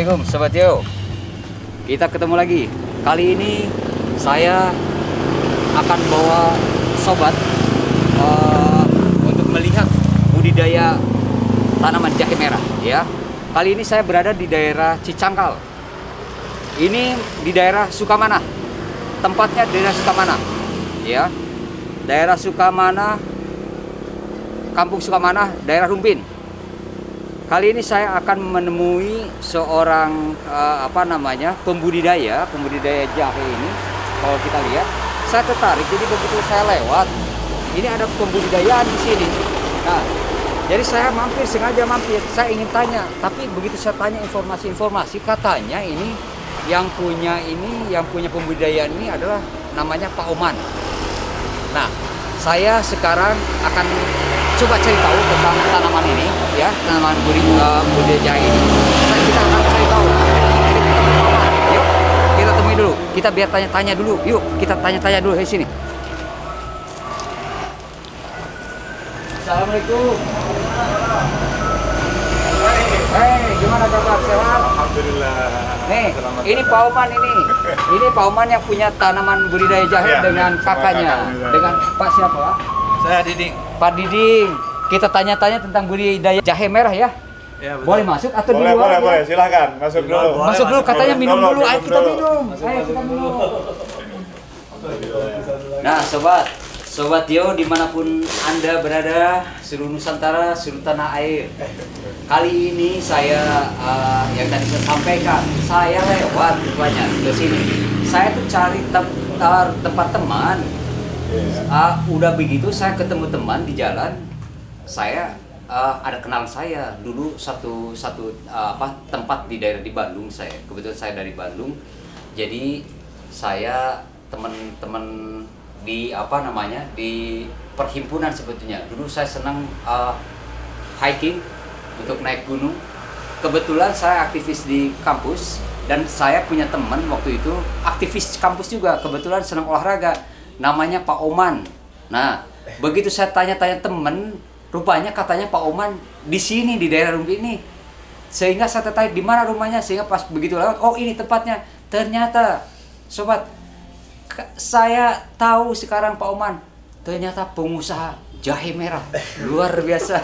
Assalamualaikum Sobat Yo. Kita ketemu lagi. Kali ini saya akan bawa sobat untuk melihat budidaya tanaman jahe merah ya. Kali ini saya berada di daerah Cicangkal. Ini di daerah Sukamana. Tempatnya daerah Sukamana ya. Daerah Sukamana, Kampung Sukamana, daerah Rumpin. Kali ini saya akan menemui seorang pembudidaya jahe ini. Kalau kita lihat, saya tertarik. Jadi begitu saya lewat, ini ada pembudidayaan di sini. Nah, jadi saya sengaja mampir. Saya ingin tanya, tapi begitu saya tanya informasi, katanya ini yang punya pembudidayaan ini adalah namanya Pak Oman. Nah, saya sekarang akan coba cari tahu tentang tanaman ini ya, tanaman budidaya jahe ini. Kita akan cari tahu. Yuk, kita temui dulu. Kita biar tanya-tanya dulu. Yuk, kita tanya-tanya dulu di sini. Assalamualaikum. Gimana kabar? Sehat? Alhamdulillah. Nih, ini Pak Oman ini. Ini Pak Oman yang punya tanaman budidaya jahe ya, dengan kakaknya. Dengan Pak siapa? Saya Diding. Pak Diding. Kita tanya-tanya tentang budidaya jahe merah ya. Ya, betul. Boleh masuk atau boleh, di luar? Boleh, silahkan. Masuk dulu. Masuk dulu, katanya minum dulu. Ayo kita minum. Ayo kita minum. Nah, Sobat Yo, dimanapun Anda berada, seluruh Nusantara, seluruh tanah air. Kali ini saya, yang tadi saya sampaikan, saya lewat banyak ke sini. Saya tuh cari tempat teman. Udah begitu saya ketemu teman di jalan. Saya ada kenalan saya dulu satu tempat di daerah di Bandung. Kebetulan saya dari Bandung. Jadi saya teman-teman di di perhimpunan sebetulnya. Dulu saya senang hiking untuk naik gunung. Kebetulan saya aktivis di kampus dan saya punya teman waktu itu aktivis kampus juga. Kebetulan senang olahraga, namanya Pak Oman. Nah, begitu saya tanya-tanya teman, rupanya katanya Pak Oman di sini di daerah Rumpin ini. Sehingga saya tertarik di mana rumahnya, sehingga pas begitu lewat, oh ini tempatnya. Ternyata sobat, saya tahu sekarang Pak Oman ternyata pengusaha jahe merah luar biasa.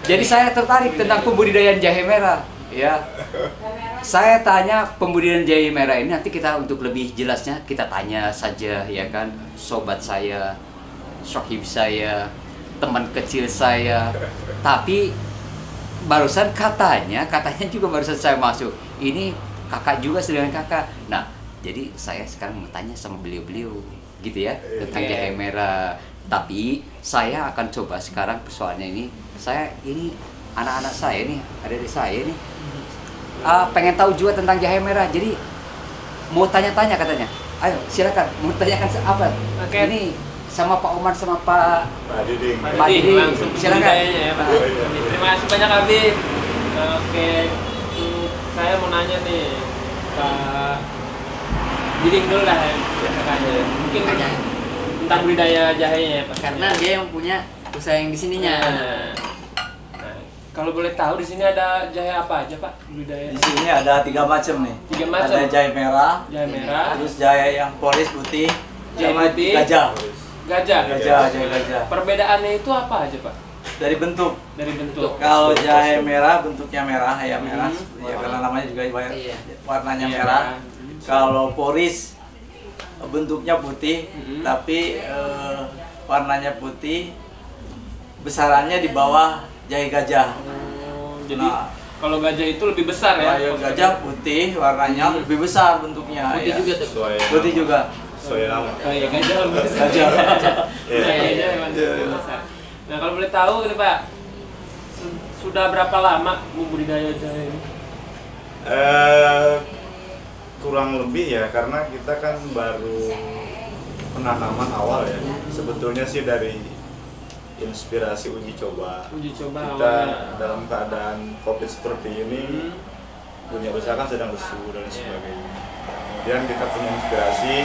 Jadi saya tertarik tentang pembudidayaan jahe merah ya. Saya tanya pembudidayaan jahe merah ini, nanti kita untuk lebih jelasnya kita tanya saja ya kan, sobat saya, sohib saya, teman kecil saya. Tapi katanya juga barusan saya masuk ini kakak juga sedang kakak. Nah, jadi saya sekarang mau tanya sama beliau-beliau gitu ya tentang jahe merah. Tapi saya akan coba sekarang persoalannya ini. Anak-anak saya nih, adik-adik saya nih pengen tahu juga tentang jahe merah. Jadi mau tanya-tanya katanya. Ayo silakan, mau tanyakan apa? Oke. Ini sama Pak Oman sama Pak Diding. Pak Diding. Silakan. Ya, Pak. Terima kasih banyak Abi. Oke, saya mau nanya nih Pak Diding dulu lah ya, mungkin tentang budidaya jahenya ya Pak. Karena dia yang punya usaha yang di sininya. Nah, kalau boleh tahu di sini ada jahe apa aja Pak budidaya? Di sini ada 3 macam nih. 3 macam. Ada jahe merah, terus jahe yang polis putih, jahe sama putih, gajah. Jahe gajah. Perbedaannya itu apa aja Pak? Dari bentuk. Kalau jahe merah bentuknya merah, ya merah. Ya karena namanya juga warnanya merah. Kalau poris bentuknya putih, tapi warnanya putih, besarannya di bawah jahe gajah. Jadi kalau gajah itu lebih besar ya? Gajah putih, warnanya lebih besar bentuknya. Putih juga tuh. Putih juga. Soalnya nama. Iya, gajah lebih besar. Gajah memang lebih besar. Nah, kalau boleh tahu ini Pak, sudah berapa lama budidaya jahe ini? Kurang lebih ya, karena kita kan baru penanaman awal ya. Sebetulnya sih dari inspirasi uji coba kita awalnya. Dalam keadaan COVID seperti ini, punya usaha kan sedang lesu dan sebagainya. Kemudian kita punya inspirasi,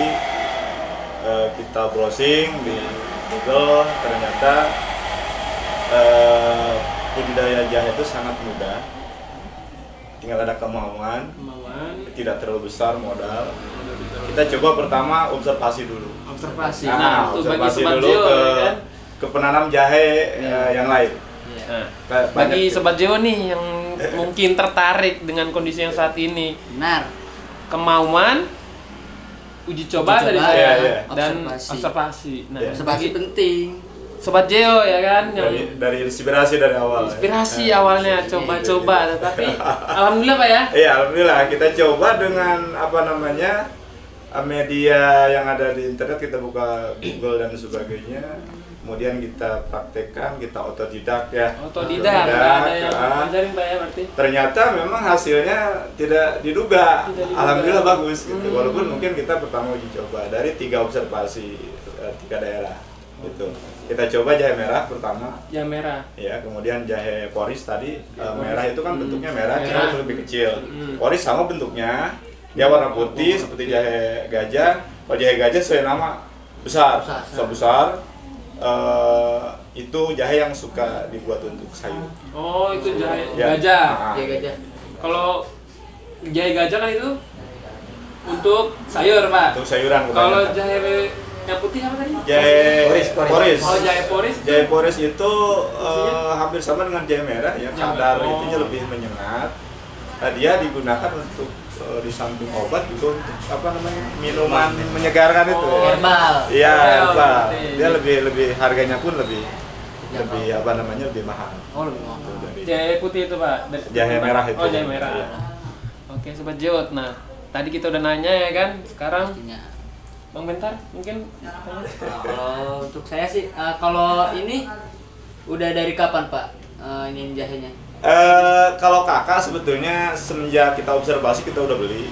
kita browsing di Google, ternyata budidaya jahe itu sangat mudah tinggal ada kemauan, tidak terlalu besar modal. Kita coba pertama observasi dulu. Observasi. Nah, Itu bagi observasi sobat dulu Jeo, ke kan? ke penanam jahe yang lain. Nah, Banyak bagi gitu. sobat Jeo nih yang mungkin tertarik dengan kondisi yang saat ini, Benar. kemauan, uji coba Uji dari coba, saya iya. dan Observasi. observasi. Nah, Iya. Observasi bagi penting. sobat Jeo ya kan yang dari inspirasi dari awal. inspirasi Ya. awalnya coba-coba, tetapi alhamdulillah Pak ya. Iya, alhamdulillah kita coba dengan media yang ada di internet, kita buka Google dan sebagainya. Kemudian kita praktekkan, kita otodidak ya. Otodidak, nggak ada yang ngajarin Pak ya berarti. Ternyata memang hasilnya tidak diduga. Tidak diduga. Alhamdulillah bagus gitu. Walaupun mungkin kita pertama uji coba dari 3 observasi 3 daerah gitu. Kita coba jahe merah pertama. Yang merah. Ya, kemudian jahe poris tadi merah itu kan bentuknya merah, Merah. cuma lebih kecil. Poris sama bentuknya, dia warna putih seperti jahe gajah. Kalau jahe gajah sesuai nama besar. Itu jahe yang suka dibuat untuk sayur. Oh, itu jahe Ya. gajah. Ah. Jahe gajah. Kalau jahe gajah kan itu untuk sayur Pak. Untuk sayuran Kalau kebanyakan. jahe yang putih apa tadi? Jahe poris. Oh, jahe poris. Jahe poris itu hampir sama dengan jahe merah ya, kadar Oh. itunya lebih menyengat. Nah, dia digunakan untuk di samping obat juga untuk minuman menyegarkan itu. Oh, Ya. Herbal. Iya, Herbal, herbal. berarti. Dia lebih harganya pun lebih lebih mahal. Oh, lebih mahal. Itu dari Jahe putih itu Pak. jahe merah itu. Oh, jahe merah. Iya. Oke, sobat Jewot. Nah, tadi kita udah nanya ya kan. Sekarang Pastinya. Bang Bentar mungkin tanya. Nah, kalau untuk saya sih, kalau ini udah dari kapan Pak ini jahenya? Kalau kakak sebetulnya semenjak kita observasi kita udah beli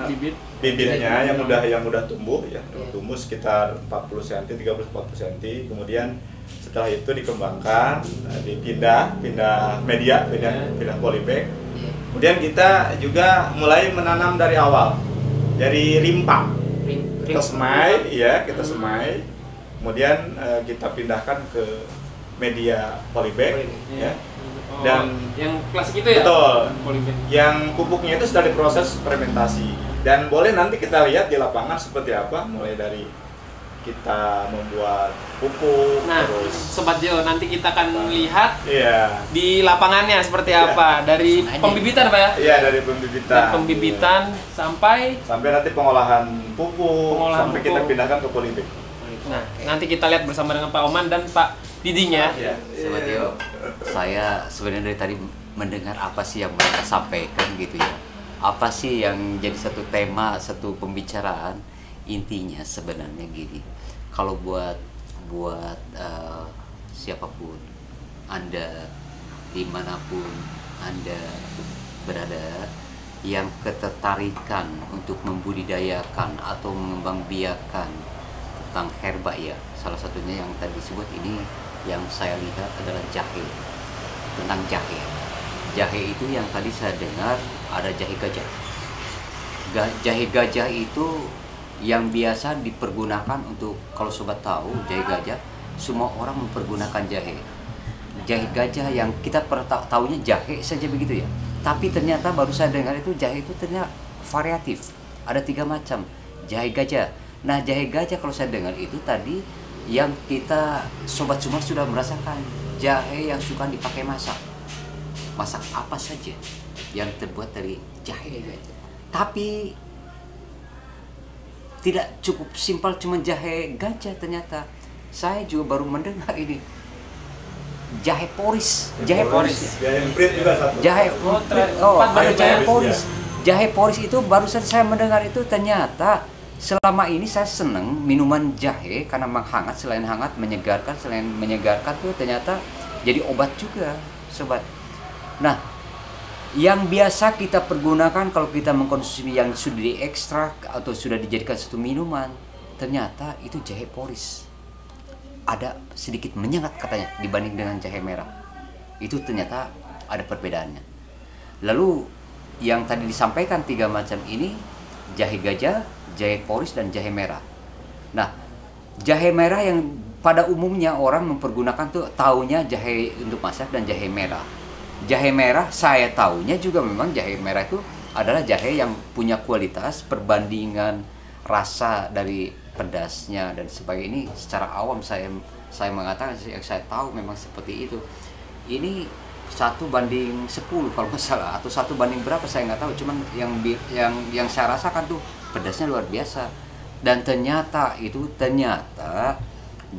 Bibit. bibitnya yang udah tumbuh ya, tumbuh sekitar 40 cm, 30-40 cm. Kemudian setelah itu dikembangkan, pindah polybag. Iya. Kemudian kita juga mulai menanam dari awal, dari rimpa. Kita semai, ya kita semai. Kemudian kita pindahkan ke media polybag, ya. Oh, Dan yang klasik itu ya? betul. Polybag. Yang pupuknya itu sudah diproses fermentasi dan boleh nanti kita lihat di lapangan seperti apa, mulai dari kita membuat pupuk, Nah, terus sobat Jo, nanti kita akan lihat iya, di lapangannya seperti apa dari Langsung aja. pembibitan Pak ya? iya dari pembibitan, Dari pembibitan sampai nanti pengolahan pupuk, Pengolahan sampai pupuk. kita pindahkan ke polybag. nah, nanti kita lihat bersama dengan Pak Oman dan Pak Didinya. Iya. Sobat Yo, saya sebenarnya dari tadi mendengar apa sih yang mereka sampaikan gitu ya. Apa sih yang jadi satu tema, satu pembicaraan. Intinya sebenarnya gini. Kalau buat siapapun, Anda dimanapun Anda berada, yang ketertarikan untuk membudidayakan atau mengembangbiakan tentang herba ya, salah satunya yang tadi disebut ini, yang saya lihat adalah jahe. Tentang jahe itu yang tadi saya dengar ada jahe gajah. Jahe gajah itu yang biasa dipergunakan untuk, kalau sobat tahu jahe gajah, semua orang mempergunakan jahe gajah yang kita tahunya jahe saja begitu ya, tapi ternyata baru saya dengar itu jahe itu ternyata variatif, ada 3 macam jahe gajah. Nah, jahe gajah kalau saya dengar itu tadi yang kita sobat Sumar sudah merasakan, jahe yang suka dipakai masak apa saja yang terbuat dari jahe. Tapi tidak cukup simpel cuma jahe gajah, ternyata saya juga baru mendengar ini jahe poris. Jahe emprit juga satu. Ada Jahe poris, poris. Jahe poris itu baru saja saya mendengar itu, ternyata selama ini saya senang minuman jahe karena menghangat, selain hangat menyegarkan, tuh ternyata jadi obat juga, sobat. Nah, yang biasa kita pergunakan kalau kita mengkonsumsi yang sudah diekstrak atau sudah dijadikan satu minuman, ternyata itu jahe poris. Ada sedikit menyengat katanya dibanding dengan jahe merah. Itu ternyata ada perbedaannya. Lalu yang tadi disampaikan 3 macam ini, jahe gajah, jahe poris, dan jahe merah. Nah, jahe merah yang pada umumnya orang mempergunakan tuh taunya jahe untuk masak dan jahe merah. jahe merah saya tahunya juga memang jahe merah itu adalah jahe yang punya kualitas perbandingan rasa dari pedasnya dan sebagainya. Ini secara awam saya mengatakan yang saya tahu memang seperti itu. Ini 1:10 kalau nggak salah, atau 1 banding berapa saya nggak tahu. Cuman yang saya rasakan tuh pedasnya luar biasa. Dan ternyata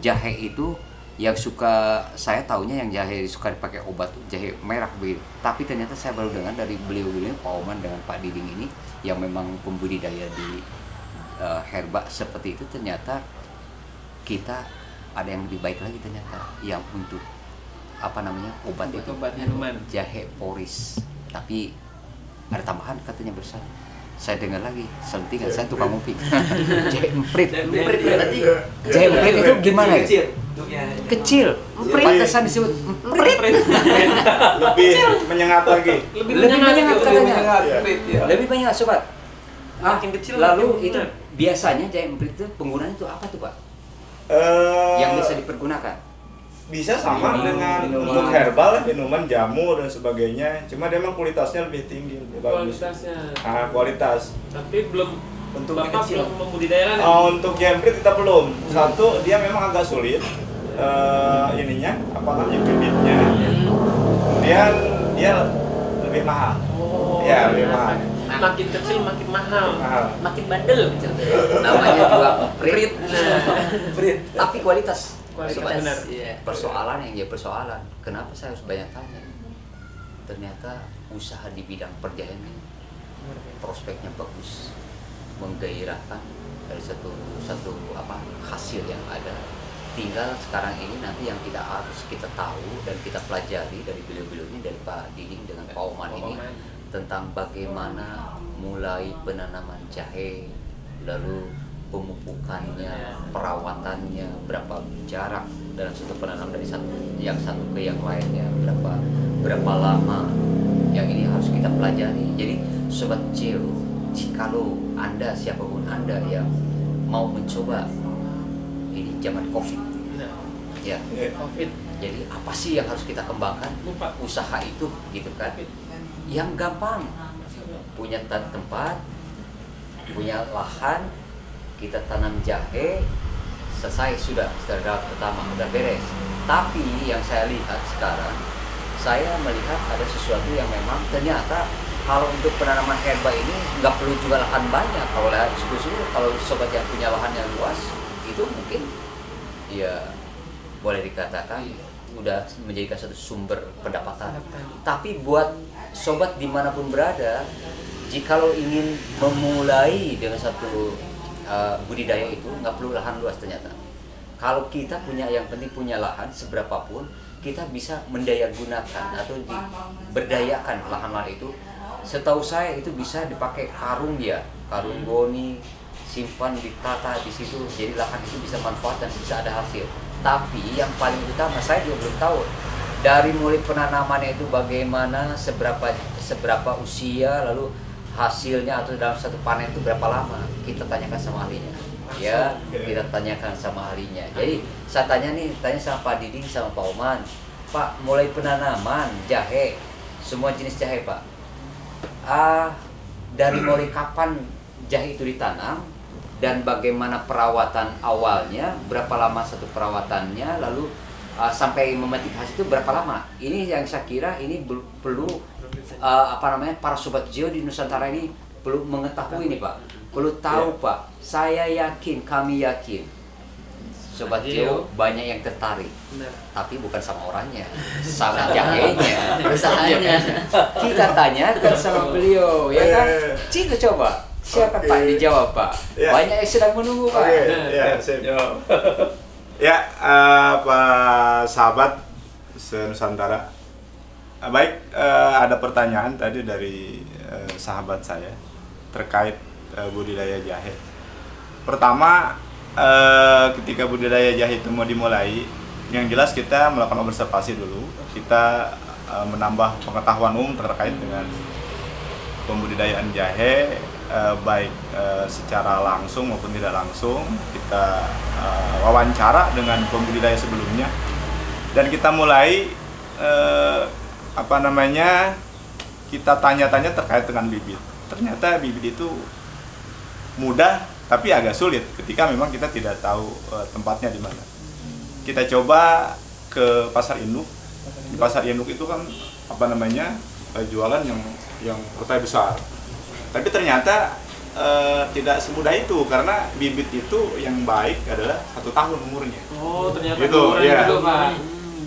jahe itu yang suka, saya taunya yang jahe suka dipakai obat jahe merah begitu. Tapi ternyata saya baru dengar dari beliau-beliau Pak Oman dengan Pak Diding ini yang memang pembudidaya di herba seperti itu. Ternyata kita ada yang lebih baik lagi ternyata yang untuk obat itu minuman jahe poris. Tapi ada tambahan katanya bersama. Saya dengar lagi selentingan, saya tukang ngopi. Jahe emprit. Berarti Jahe emprit itu gimana ya? Kecil. Pantesan disebut emprit. Lebih menyengat lagi. Lebih menyengat katanya. Iya. Lebih banyak sobat. Makin kecil Lalu makin itu benar. biasanya jahe emprit itu penggunaan itu apa tuh Pak? Yang bisa dipergunakan? Bisa sama dengan minuman. untuk herbal, minuman, jamu dan sebagainya. Cuma dia memang kualitasnya lebih tinggi, lebih bagus. Kualitasnya. Kualitas. Tapi belum Bentuknya Bapak kecil. belum membudidayakan. Untuk jemprit kita belum. Satu, dia memang agak sulit. Bibitnya. Kemudian dia lebih mahal. Ya, lebih mahal. Makin kecil makin mahal. makin bandel gitu. Namanya juga emprit. Prit. Tapi kualitas. Kualitas Sobat. benar. Iya. Persoalan yang jadi persoalan. Kenapa saya harus banyak tanya? Ternyata usaha di bidang perjalanan ini prospeknya bagus, menggairahkan dari satu hasil yang ada. Tinggal sekarang ini nanti yang harus kita tahu dan kita pelajari dari beliau-beliau ini, dari Pak Diding dengan Pak Oman ini, tentang bagaimana mulai penanaman jahe, lalu pemupukannya, perawatannya, berapa jarak dalam satu penanam dari yang satu ke yang lainnya, berapa lama. Yang ini harus kita pelajari. Jadi Sobat Cio, kalau Anda, siapapun Anda yang mau mencoba, ini zaman COVID ya, COVID. jadi apa sih yang harus kita kembangkan? Usaha itu gitu kan, yang gampang, punya tempat, punya lahan, kita tanam jahe, selesai sudah tahap pertama udah beres. Tapi yang saya lihat sekarang, saya melihat ada sesuatu yang memang ternyata kalau untuk penanaman herba ini nggak perlu juga lahan banyak. Kalau sobat yang punya lahan yang luas itu mungkin ya boleh dikatakan udah menjadikan satu sumber pendapatan. Tapi buat sobat dimanapun berada, jikalau ingin memulai dengan satu budidaya itu nggak perlu lahan luas ternyata. Kalau kita punya, yang penting punya lahan seberapapun, kita bisa mendaya gunakan atau berdayakan lahan-lahan itu. Setahu saya itu bisa dipakai karung goni, simpan, ditata di situ, jadi lahan itu bisa manfaat dan bisa ada hasil. Tapi yang paling utama saya juga belum tahu dari mulai penanamannya itu bagaimana, seberapa usia, lalu hasilnya atau dalam satu panen itu berapa lama. Kita tanyakan sama ahlinya. Ya, kita tanyakan sama ahlinya. Jadi saya tanya sama Pak Diding sama Pak Oman. Pak, mulai penanaman jahe, semua jenis jahe Pak. Dari mulai kapan jahe itu ditanam dan bagaimana perawatan awalnya, berapa lama satu perawatannya, lalu sampai memetik hasil itu berapa lama. Ini yang saya kira ini perlu para sobat Cio di Nusantara ini perlu mengetahui ini Pak, perlu tahu Pak. Saya yakin, kami yakin sobat Cio banyak yang tertarik. Tapi bukan sama orangnya, sama jahenya, Usahanya. Kita tanyakan sama beliau, ya kan? Cita coba, siapa Pak dijawab Pak? Banyak yang sedang menunggu Pak. Sip. Ya, Pak sahabat se-Nusantara. Baik, ada pertanyaan tadi dari sahabat saya terkait budidaya jahe. Pertama, ketika budidaya jahe itu mau dimulai, yang jelas kita melakukan observasi dulu. Kita menambah pengetahuan umum terkait dengan pembudidayaan jahe, baik secara langsung maupun tidak langsung. Kita wawancara dengan pembudidaya sebelumnya dan kita mulai apa namanya, kita tanya-tanya terkait dengan bibit. Ternyata bibit itu mudah tapi agak sulit ketika memang kita tidak tahu tempatnya di mana. Kita coba ke pasar induk. Di pasar induk itu kan apa namanya, jualan yang petai besar. Tapi ternyata tidak semudah itu, karena bibit itu yang baik adalah 1 tahun umurnya. Oh, ternyata Gitu, ya. itu, Pak.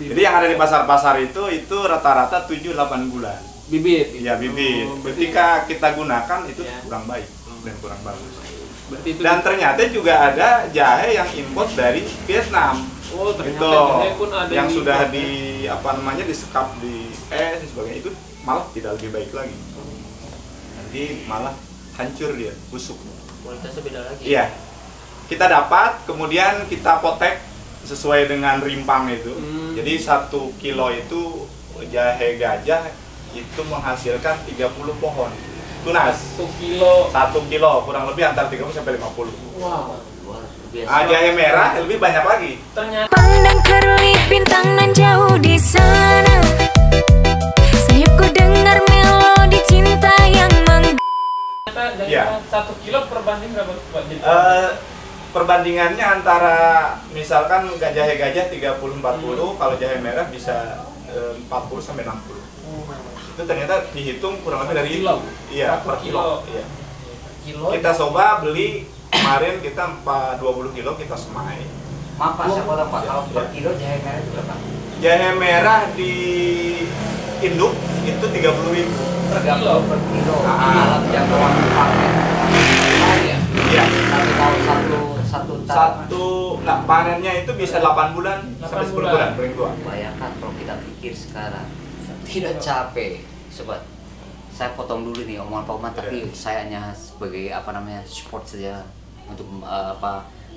Jadi yang ada di pasar-pasar itu rata-rata 7-8 bulan. Bibit. Ya, bibit. Oh, berarti- Ketika kita gunakan itu Ya. kurang baik dan kurang bagus. Berarti itu. Dan ternyata juga ada jahe yang import dari Vietnam. Oh, ternyata Itu jahe pun ada yang di- sudah di apa namanya, disekap di es dan sebagainya, itu malah tidak lebih baik lagi. Nanti malah hancur dia, busuk. Kualitasnya beda lagi. Iya. Kita dapat, kemudian kita potek sesuai dengan rimpang itu. Jadi 1 kilo itu jahe gajah itu menghasilkan 30 pohon tunas. 1 kilo. 1 kilo kurang lebih antara 30 sampai 50. Wow. Luar biasa. Jahe merah lebih banyak lagi. Ternyata Pandang kerlip bintang nan jauh di sana. Sayapku dengar melodi cinta yang jahe Iya. 1 kilo perbanding berapa Pak? Jadi Perbandingannya antara misalkan jahe gajah 30-40, kalau jahe merah bisa 40 sampai 60. Itu ternyata dihitung kurang lebih dari itu. Kilo. Iya, 1 per kilo. kilo. Iya. Kilo. Kita coba beli kemarin, kita 20 kilo kita semai. Maaf Pak, saya potong Pak, kalau per kilo jahe merah itu berapa? Jahe merah di induk itu 30.000 per kilo. Per kilo. Ah. Dalam jangkauan panen. Ya. Iya. Tapi kalau Nah, panennya itu bisa 8 bulan 8 sampai 10 bulan. bulan paling tua. bayangkan kalau kita pikir sekarang tidak capek, sobat. Saya potong dulu nih omongan Pak Uman, tapi saya hanya sebagai apa namanya, support saja untuk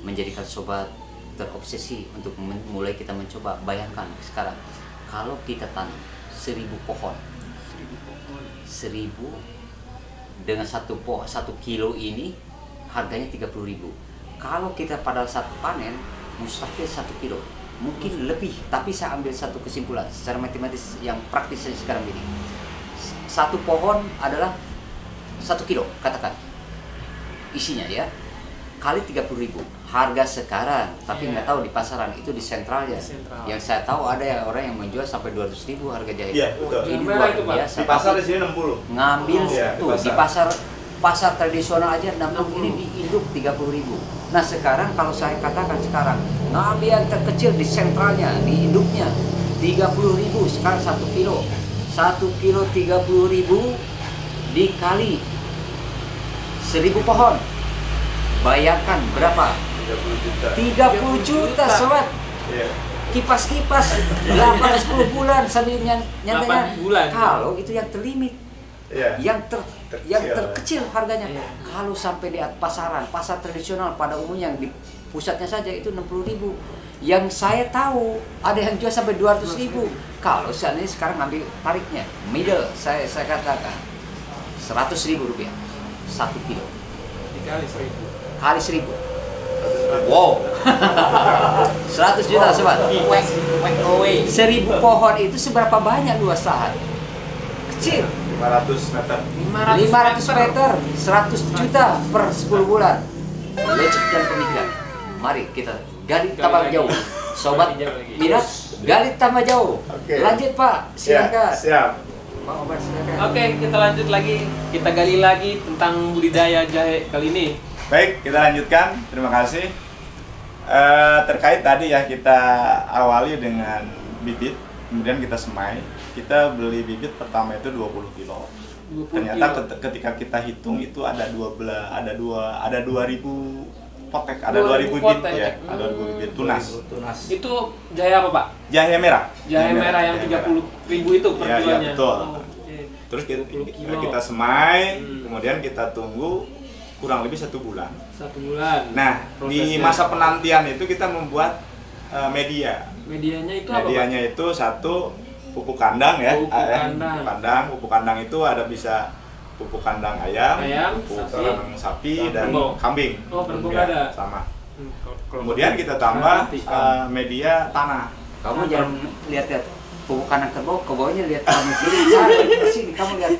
menjadikan sobat terobsesi untuk mulai kita mencoba. Bayangkan sekarang kalau kita tanam 1000 pohon, 1000 dengan 1 kilo ini harganya 30.000. Kalau kita pada saat panen mustahil 1 kilo, mungkin lebih. Tapi saya ambil satu kesimpulan secara matematis yang praktis saja sekarang ini. 1 pohon adalah 1 kilo, katakan isinya ya, kali 30.000 harga sekarang. Tapi nggak tahu di pasaran, itu di sentralnya. Sentral. Yang saya tahu ada yang orang yang menjual sampai 200.000 harga jahe. Iya, betul. Ini Merah luar itu, Pak. biasa. Di pasar Tapi di sini 60. ngambil Iya, tuh di di pasar tradisional aja 60, ini di induk 30.000. Nah sekarang kalau saya katakan sekarang ngambil yang terkecil di sentralnya, di induknya 30.000, sekarang 1 kilo 30.000 dikali 1000 pohon, bayangkan berapa? 30 juta. 30 juta sobat. Iya. Kipas-kipas 8-10 bulan sambil nyatanya 8 bulan. kalau itu yang terlimit, Iya. yang Terkecil. terkecil harganya. Iya. Kalau sampai di pasar tradisional pada umumnya yang di pusatnya saja itu 60.000. Yang saya tahu ada yang jual sampai 200.000. Kalau seandainya sekarang ngambil tariknya middle, saya katakan 100.000 rupiah 1 kilo Dikali 1.000. kali 1.000. Wow. 100 juta sobat. 1.000 pohon itu seberapa banyak luas lahan? Kecil. 500 meter. 500 meter, 100 juta per 10 bulan. Logik dan pemikiran. Mari kita gali tambah lagi. jauh. Sobat Gali jauh lagi. minat, gali tambah jauh. Oke. Lanjut Pak, silakan. Ya, siap. Bang Obar silakan. Oke, kita lanjut lagi. Kita gali lagi tentang budidaya jahe kali ini. Baik, kita lanjutkan. Terima kasih. Terkait tadi ya, kita awali dengan bibit, kemudian kita semai. Kita beli bibit pertama itu 20 kilo. 20 Ternyata kilo. ketika kita hitung itu ada 2.000 potek, ada 2.000 2.000 bibit potek. ya, ada 2.000 bibit tunas. Tunas. Itu jahe apa, Pak? Jahe merah. Jahe merah yang jahe merah. 30.000 itu per Iya, iya, kilonya. betul. Oh, oke. Terus 20 kilo. kita semai, Hmm. kemudian kita tunggu kurang lebih 1 bulan. 1 bulan. Nah, di Prosesnya. masa penantian itu kita membuat media. Medianya itu apa, Pak? Medianya itu satu pupuk kandang ya. Pupuk kandang. Pupuk kandang itu ada bisa pupuk kandang ayam, pupuk sapi, kandang sapi dan kerbau. kambing. Oh, kerbau Ya, ada. sama. Kalau- Kemudian kita tambah Nanti. media tanah. Kamu jangan lihat-lihat. pupuk kanan ke bawahnya lihat kamu sini, saya ke sini, kamu lihat.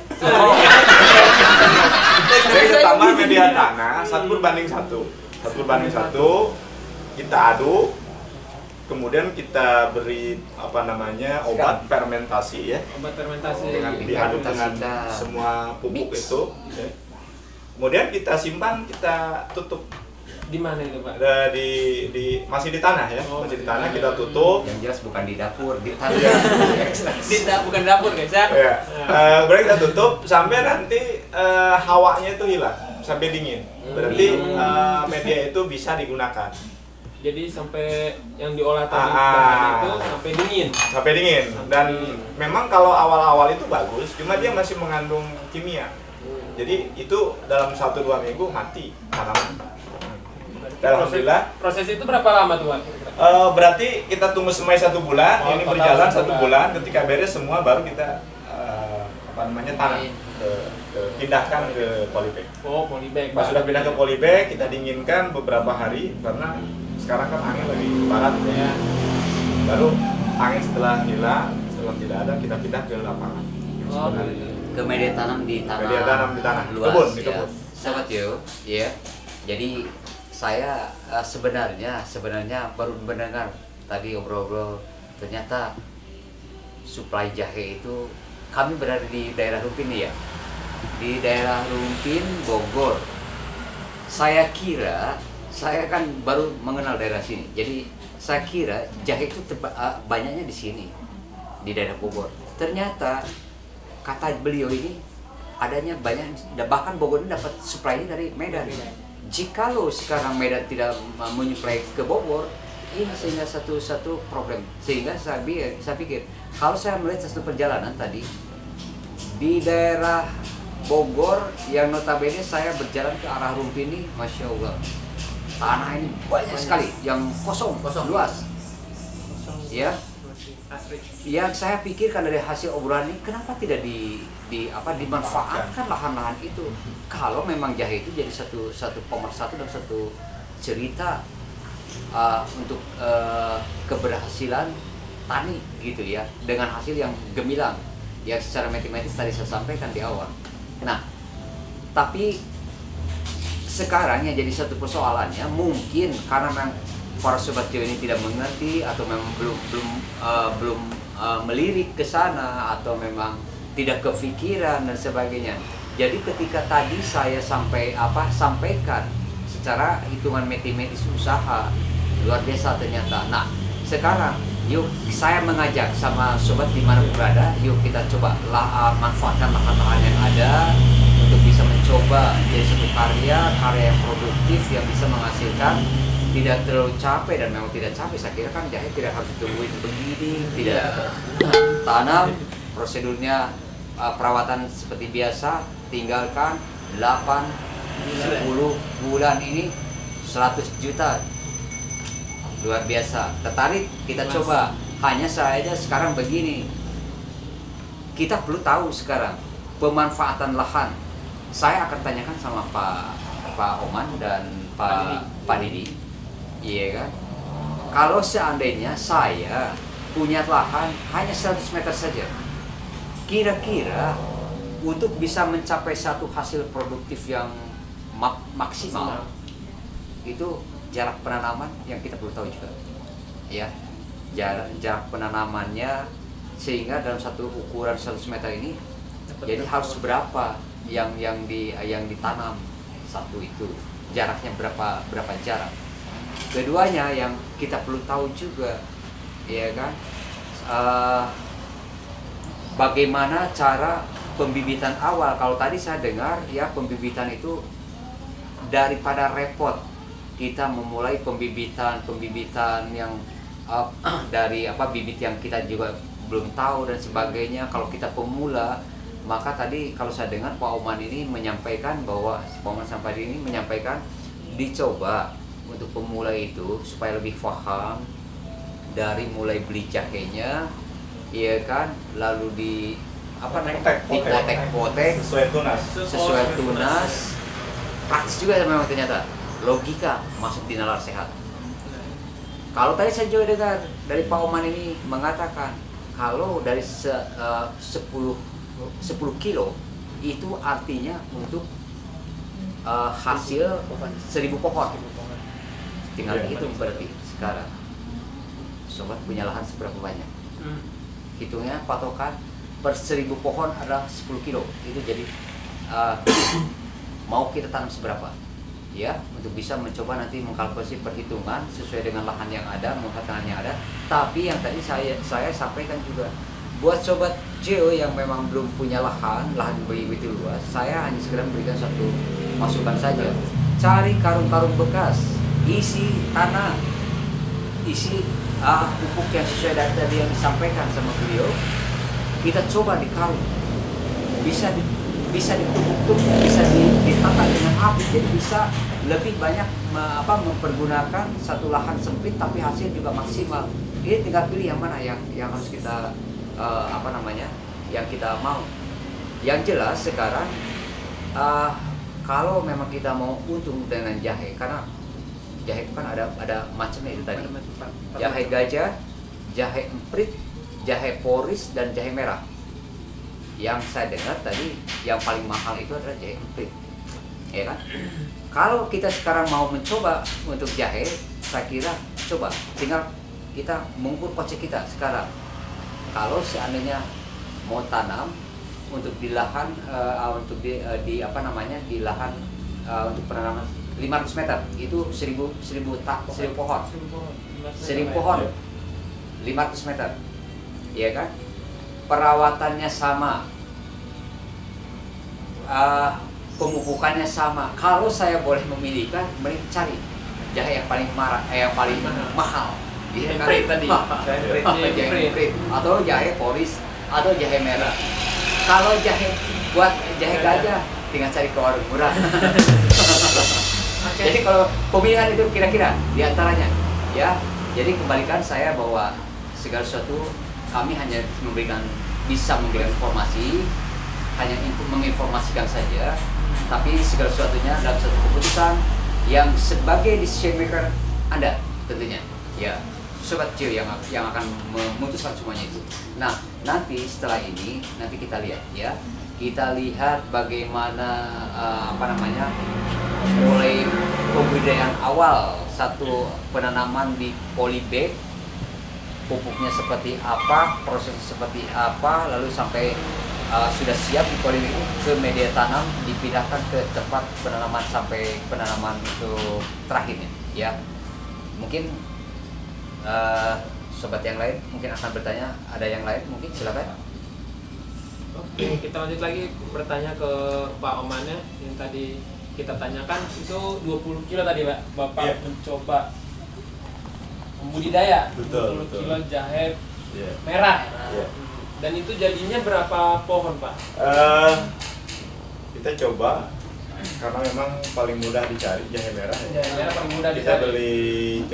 Jadi kita tambah media tanah 1:1. 1:1 kita aduk, kemudian kita beri apa namanya obat fermentasi ya. Obat fermentasi. Dengan diaduk dengan semua pupuk itu. Ya. Kemudian kita simpan, kita tutup. Di mana itu, Pak? Masih di tanah ya. Masih di tanah, kita tutup. Yang jelas bukan di dapur, di tanah. Bukan dapur guys ya. Ya. Berarti kita tutup sampai nanti hawanya itu hilang, sampai dingin. Berarti media itu bisa digunakan. Jadi sampai yang diolah tadi itu sampai dingin. Sampai dingin. Dan memang kalau awal-awal itu bagus, cuma dia masih mengandung kimia. Jadi itu dalam 1-2 minggu mati tanaman. Alhamdulillah. Proses itu berapa lama tuh, Pak? Berarti kita tunggu semai 1 bulan, ini berjalan 1 bulan. Ketika beres semua baru kita tanam, pindahkan ke polybag. Oh, polybag. Pas sudah pindah ke polybag, kita dinginkan beberapa hari karena sekarang kan angin lagi barat ya. Baru angin setelah hilang, setelah tidak ada, kita pindah ke lapangan. Ke media tanam di tanah. Media tanam di tanah. Luas, Kebun, di ya. kebun. Sobat Yo, ya. Jadi saya sebenarnya baru mendengar tadi obrol-obrol, ternyata suplai jahe itu kami berada di daerah Rumpin ya, di daerah Rumpin Bogor. Saya kan baru mengenal daerah sini, jadi saya kira jahe itu banyaknya di sini, di daerah Bogor. Ternyata kata beliau ini adanya banyak, bahkan Bogor ini dapat suplai ini dari Medan. Jikalau sekarang Medan tidak menyuplai ke Bogor, ini sehingga satu problem. Sehingga saya pikir kalau saya melihat satu perjalanan tadi di daerah Bogor yang notabene saya berjalan ke arah Rumpin ini, masya Allah, tanah ini banyak sekali yang kosong luas. Ya, yang saya pikirkan dari hasil obrolan ini, kenapa tidak dimanfaatkan lahan-lahan itu? Kalau memang jahe itu jadi satu pemersatu dan satu cerita untuk keberhasilan tani gitu ya, dengan hasil yang gemilang yang secara matematis tadi saya sampaikan di awal. Nah, tapi sekarang yang jadi satu persoalannya mungkin karena memang para sobat Yo ini tidak mengerti atau memang belum melirik ke sana atau memang tidak kepikiran dan sebagainya. Jadi ketika tadi saya sampaikan secara hitungan matematis usaha luar biasa ternyata. Nah, sekarang yuk saya mengajak sama sobat di mana berada, yuk kita coba manfaatkan lahan-lahan yang ada untuk bisa mencoba jadi satu karya yang produktif yang bisa menghasilkan, tidak terlalu capek. Dan memang tidak capek, saya kira kan jahe tidak harus ditungguin begini, tidak tanam prosedurnya perawatan seperti biasa, tinggalkan 8-10 bulan ini 100 juta, luar biasa. Tertarik kita coba. Hanya saja sekarang begini, kita perlu tahu sekarang pemanfaatan lahan. Saya akan tanyakan sama Pak Oman dan Pak Didi. Iya kan? Kalau seandainya saya punya lahan hanya 100 meter saja, kira-kira untuk bisa mencapai satu hasil produktif yang maksimal, itu jarak penanaman yang kita perlu tahu juga, ya, jarak penanamannya, sehingga dalam satu ukuran 100 meter ini, jadi harus berapa yang ditanam satu itu, jaraknya berapa jarak. Keduanya yang kita perlu tahu juga, ya kan, bagaimana cara pembibitan awal. Kalau tadi saya dengar ya, pembibitan itu daripada repot kita memulai pembibitan yang dari bibit yang kita juga belum tahu dan sebagainya. Kalau kita pemula, maka tadi kalau saya dengar Pak Oman ini menyampaikan bahwa dicoba untuk pemula itu supaya lebih paham dari mulai beli jahenya, iya kan, lalu dipotek sesuai tunas. Praktis juga memang ternyata, logika masuk di nalar sehat. Kalau tadi saya juga dengar dari Pak Oman ini mengatakan kalau dari 10 kilo itu artinya untuk hasil 1000 pohon. Tinggal dihitung berarti sekarang sobat punya lahan seberapa banyak. Hitungnya patokan per 1000 pohon adalah 10 kilo. Itu jadi mau kita tanam seberapa, ya, untuk bisa mencoba nanti mengkalkulasi perhitungan sesuai dengan lahan yang ada, muatan yang ada. Tapi yang tadi saya sampaikan juga buat sobat Geo yang memang belum punya lahan begitu luas, saya hanya sekedar memberikan satu masukan saja. Cari karung-karung bekas, isi tanah, isi pupuk yang sesuai dari tadi yang disampaikan sama beliau. Kita coba di karung, bisa ditutup, bisa ditata dengan api, jadi bisa lebih banyak mempergunakan satu lahan sempit tapi hasil juga maksimal. Ini tinggal pilih yang mana yang harus kita yang kita mau. Yang jelas sekarang kalau memang kita mau untung dengan jahe, karena jahe itu kan ada macamnya itu tadi, jahe gajah, jahe emprit, jahe poris, dan jahe merah. Yang saya dengar tadi yang paling mahal itu adalah jahe emprit, ya kan? Kalau kita sekarang mau mencoba untuk jahe, saya kira coba tinggal kita mengukur kocek kita sekarang. Kalau seandainya mau tanam untuk di lahan di lahan untuk penanaman 500 meter itu 1000 pohon. 1000 pohon 500 meter, ya kan? Perawatannya sama, pemupukannya sama. Kalau saya boleh memilihkan, mending cari jahe yang paling mahal. Jahe tadi, jahe emprit, atau jahe poris, atau jahe merah. Kalau buat jahe gajah, tinggal cari ke warung murah. Jadi kalau pemilihan itu kira-kira diantaranya, ya. Jadi kembalikan saya bahwa segala sesuatu kami hanya bisa memberikan informasi, hanya menginformasikan saja. Tapi segala sesuatunya dalam satu keputusan yang sebagai decision maker Anda tentunya, ya. Sobat Geo yang akan memutuskan semuanya itu. Nah, nanti setelah ini nanti kita lihat, ya. Kita lihat bagaimana mulai pembudidayaan awal satu penanaman di polybag, pupuknya seperti apa, prosesnya seperti apa, lalu sampai sudah siap di polybag ke media tanam, dipindahkan ke tempat penanaman sampai penanaman itu terakhirnya, ya. Mungkin sobat yang lain mungkin akan bertanya, ada yang lain mungkin silakan. Oke, kita lanjut lagi bertanya ke Pak Omannya yang tadi kita tanyakan. Itu 20 kilo tadi Pak, Bapak mencoba membudidaya 20 kilo jahe merah. Dan itu jadinya berapa pohon Pak? Kita coba, karena memang paling mudah dicari jahe merah. Jahe merah paling mudah kita dicari.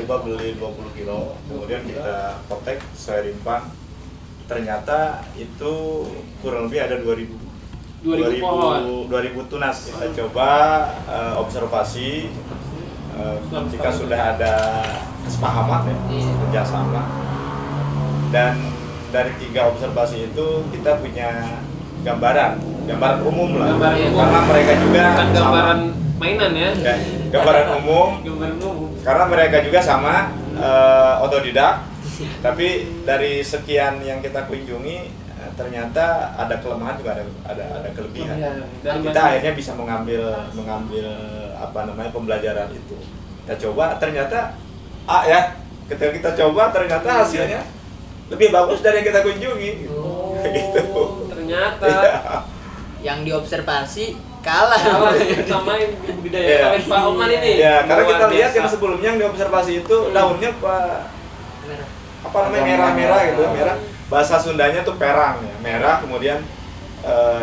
coba beli 20 kilo, kemudian kita kotek sesuai rimpang. Ternyata itu kurang lebih ada 2000 tunas. Kita coba observasi, jika sudah ada kesepahaman, ya, kerjasama, dan dari 3 observasi itu kita punya gambaran umum lah, karena mereka juga gambaran mainan ya, gambaran umum, karena mereka juga sama otodidak. Tapi dari sekian yang kita kunjungi, ternyata ada kelemahan juga ada kelebihan. Dan kita akhirnya bisa mengambil pembelajaran itu. Kita coba, ternyata ketika kita coba ternyata hasilnya lebih bagus dari yang kita kunjungi. Gitu. Ternyata yang diobservasi kalah sama yang budidaya Pak Oman ini. Ya, karena kita lihat yang sebelumnya yang diobservasi itu daunnya merah-merah gitu, merah. Bahasa Sundanya tuh perang ya, merah kemudian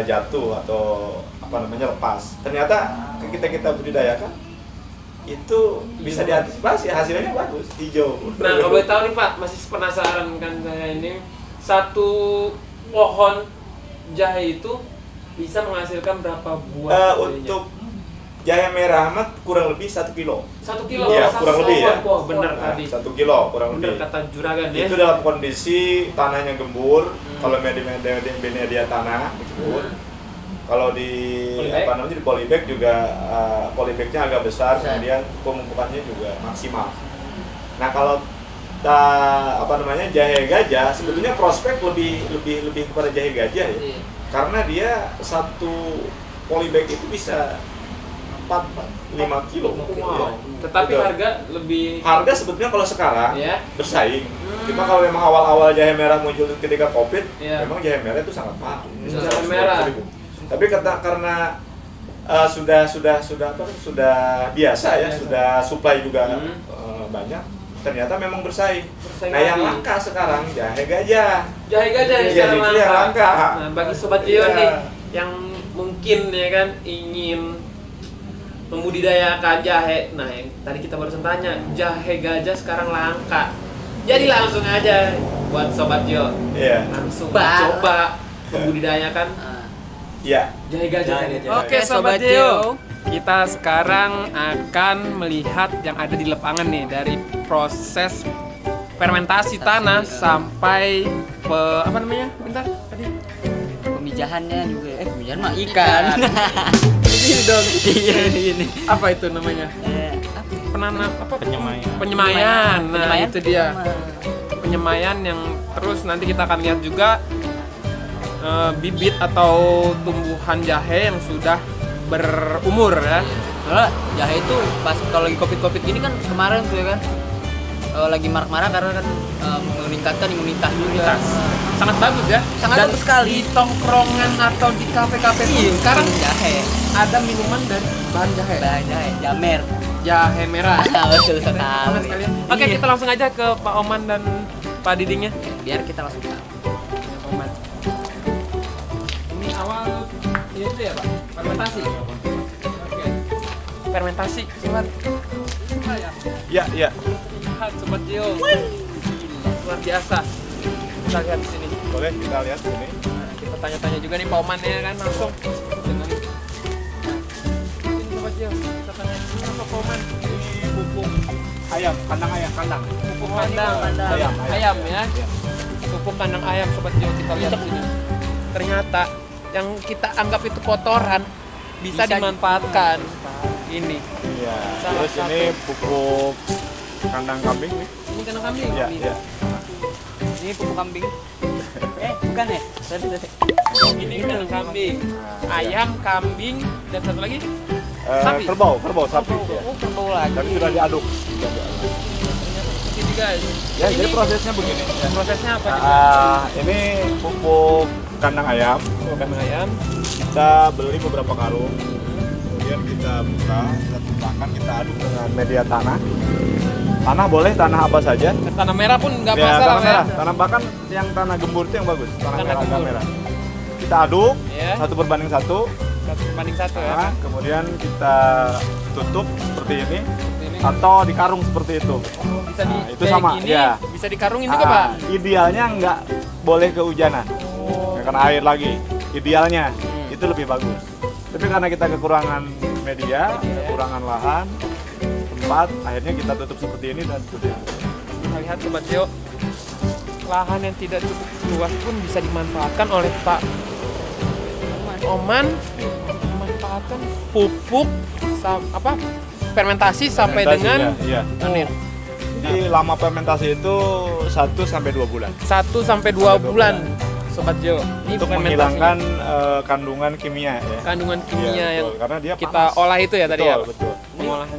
jatuh atau lepas. Ternyata kita budidayakan itu bisa diantisipasi, hasilnya bagus, hijau. Nah, kalau boleh tahu nih Pak, masih penasaran kan saya ini, satu pohon jahe itu bisa menghasilkan berapa buah? jahe merah mah kurang lebih 1 kilo. 1 kilo. Iya, kurang lebih ya. Bener Nah, tadi. 1 kilo kurang Bener lebih. kata juragan ya. Itu dalam kondisi tanahnya gembur. Kalau media tanah gembur. Kalau di Polybag? apa namanya di polybag juga polybagnya agak besar, kemudian pemupukannya juga maksimal. Nah kalau jahe gajah sebetulnya prospek lebih kepada jahe gajah ya, karena dia satu polybag itu bisa 4-5 kilo. Wow. Tetapi Gitu. harga sebetulnya kalau sekarang ya. bersaing. Cuma kalau memang awal-awal jahe merah muncul ketika COVID, Iya. memang jahe merah itu sangat mahal. Jahe merah. Tapi karena sudah biasa ya, sudah supply juga banyak. Ternyata memang bersaing. Nah yang lagi. langka sekarang jahe gajah. Jahe gajah yang Iya, sekarang itu yang langka. Nah, bagi sobat Gio Iya. nih yang mungkin ya kan ingin membudidayakan jahe. Nah, yang tadi kita barusan tanya, jahe gajah sekarang langka. Jadi langsung aja buat sobat Gio. Iya. Langsung Bah. coba membudidayakan Iya. jahe gajah. Jahe gajah. Oke, sobat Sobat Gio. Kita sekarang akan melihat yang ada di lapangan nih, dari proses fermentasi tanah sampai apa namanya? Bentar tadi. Pemijahannya juga. Pemijahan mah ikan. Ini dong. Iya ini. Apa itu namanya? Penanam apa? Penyemaian. Penyemaian. Nah, Penyemaian? itu dia. Penyemaian yang terus nanti kita akan lihat juga bibit atau tumbuhan jahe yang sudah berumur ya. Soalnya jahe itu pas kalau lagi covid gini kan kemarin tuh ya kan lagi marak-marak karena kan meningkatkan imunitas juga. Sangat bagus ya. Sangat Dan bagus sekali. di tongkrongan atau di kafe-kafe pun Iya, sekarang jahe. ada minuman dari bahan jahe. Bahan jahe, jamer. Jahe merah. Betul Banget sekali. sekali. Oke, Iya. kita langsung aja ke Pak Oman dan Pak Didingnya. Biar kita langsung tahu. Oman. Ini awal itu ya Pak, fermentasi. Oke. Fermentasi, sobat. Iya, iya. Lihat sobat Gio. Luar biasa. Kita lihat di sini. Boleh kita lihat ini. Nah, kita tanya-tanya juga nih Pak Oman ya kan langsung. Dengan ini sobat Gio, kita tanya ini apa Pak Oman? Ini pupuk ayam, kandang ayam, kandang. Pupuk kandang. Ayam ya. Pupuk kandang ayam sobat Gio, kita lihat di sini. Ternyata yang kita anggap itu kotoran bisa dimanfaatkan. Ini. Iya. Salah Terus ini pupuk kandang kambing nih. Ini kandang kambing. Iya, iya. Ini pupuk kambing. Bukan ya? Ini kandang kambing. Ayam, kambing, dan satu lagi sapi. Kerbau sapi. Iya. Oh, kerbau lagi. Tapi sudah diaduk. Ini guys. Ya, Ini jadi prosesnya begini. prosesnya apa? Ini pupuk kandang ayam. Kandang ayam. Kita beli beberapa karung. Kemudian kita buka, kita tumpahkan, kita aduk dengan media tanah. Tanah boleh tanah apa saja. Tanah merah pun nggak Ya, masalah tanah ya. merah. Tanah bahkan yang tanah gembur itu yang bagus. Tanah Tanah merah, agak gembur. merah. Kita aduk Ya. 1:1. 1:1 ya. Nah, kemudian kita tutup seperti ini Ini atau dikarung seperti itu. bisa di Nah, itu kayak sama, gini, ya. bisa dikarungin juga Pak. Idealnya nggak boleh kehujanan. Oh. Ya, karena air lagi. Idealnya itu lebih bagus. Tapi karena kita kekurangan media, kekurangan lahan, tempat, akhirnya kita tutup seperti ini dan seperti itu. Kita lihat sobat Gio, lahan yang tidak cukup luas pun bisa dimanfaatkan oleh Pak Oman, memanfaatkan pupuk fermentasi sampai Fermentasi, dengan iya. menit. Jadi lama fermentasi itu 1-2 bulan. 1 sampai 2 bulan sobat Gio. Ini Untuk fermentasi. menghilangkan kandungan kimia ya. Kandungan kimia Iya, yang betul. Karena dia kita panas. olah itu ya tadi ya. Betul, betul. Pengolahan.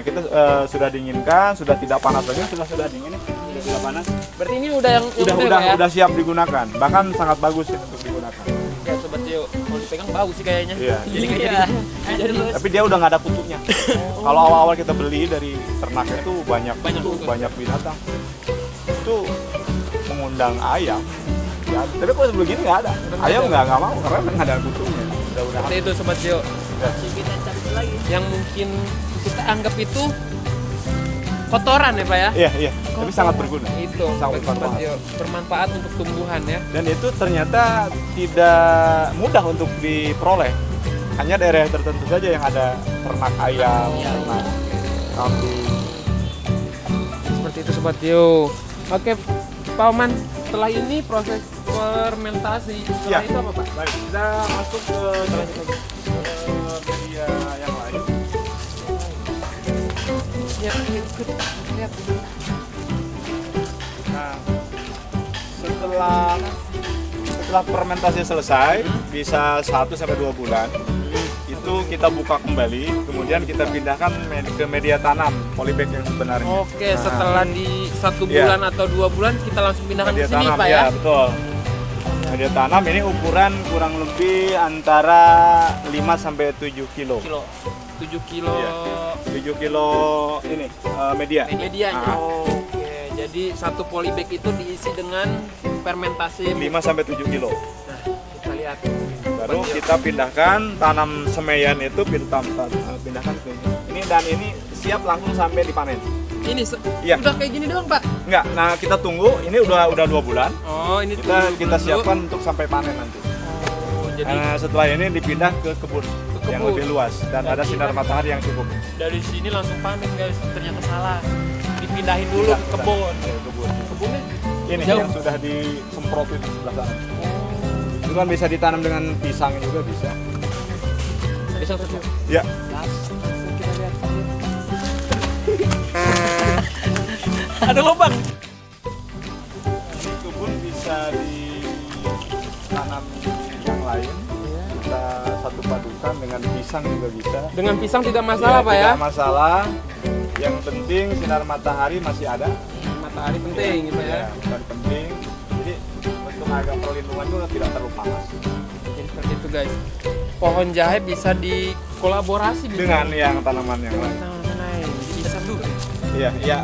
Kita sudah dinginkan, sudah tidak panas lagi, sudah dingin nih, sudah tidak panas. Berarti ini udah yang ya? Udah siap digunakan. Bahkan sangat bagus ini untuk digunakan. Ya sobat Gio, kalau dipegang bau sih kayaknya. Iya. Jadi Tapi dia udah nggak ada kutunya. Kalau awal-awal kita beli dari ternak itu banyak binatang. Itu mengundang ayam. Ya, tapi kalau begini nggak ada. Ayam nggak mau karena nggak ada kutunya. Udah. seperti itu sobat Gio. Ya. Yang mungkin kita anggap itu kotoran ya Pak ya. Iya. Tapi sangat berguna. Itu Sangat bagi sobat bermanfaat. Gio, bermanfaat untuk tumbuhan ya. Dan itu ternyata tidak mudah untuk diperoleh. hanya daerah tertentu saja yang ada ternak ayam, ternak kambing. Seperti itu Sobat Tio. Oke, Pak Oman, setelah ini proses fermentasi. Setelah itu apa Pak? Baik, kita masuk ke media yang lain. Ya, ikut lihat. Nah, setelah fermentasi selesai, bisa 1-2 bulan, itu kita buka kembali, kemudian kita pindahkan ke media tanam polybag yang sebenarnya. Oke, setelah di 1 bulan atau 2 bulan kita langsung pindahkan ke Media sini tanam, Pak ya? betul. Media tanam ini ukuran kurang lebih antara 5-7 kilo. 7 kilo. Iya. 7 kilo ini media. Medianya. Oke, jadi satu polybag itu diisi dengan fermentasi 5-7 kilo. Nah, kita lihat. Baru kita pindahkan tanam semaian itu pindahkan ke ini, dan ini siap langsung sampai dipanen. Ini Iya. udah kayak gini doang Pak? Enggak, nah kita tunggu, ini udah 2 bulan. Oh, ini Kita siapkan untuk sampai panen nanti. Oh, jadi Setelah ini dipindah ke kebun yang kebun. lebih luas dan ada sinar matahari yang cukup. dari sini langsung panen guys. Ternyata salah. Dipindahin dulu ke kebun. Ya, kebun. Kebunnya Ini jauh. yang sudah disemprotin di sebelah sana. Itu kan bisa ditanam dengan pisang juga bisa. Bisa satu. Ya, Kita lihat. Ada lubang. ini kebun bisa ditanam yang lain. Kita satu padukan dengan pisang juga bisa. Dengan pisang tidak masalah Pak ya? Tidak masalah. Yang penting sinar matahari masih ada. Matahari penting gitu ya. Ya, bukan penting. Jadi untuk agak perlindungan juga tidak terlalu panas. Jadi seperti itu guys. Pohon jahe bisa dikolaborasi Dengan yang tanaman yang lain. tanaman lain. Bisa tuh. Iya, ya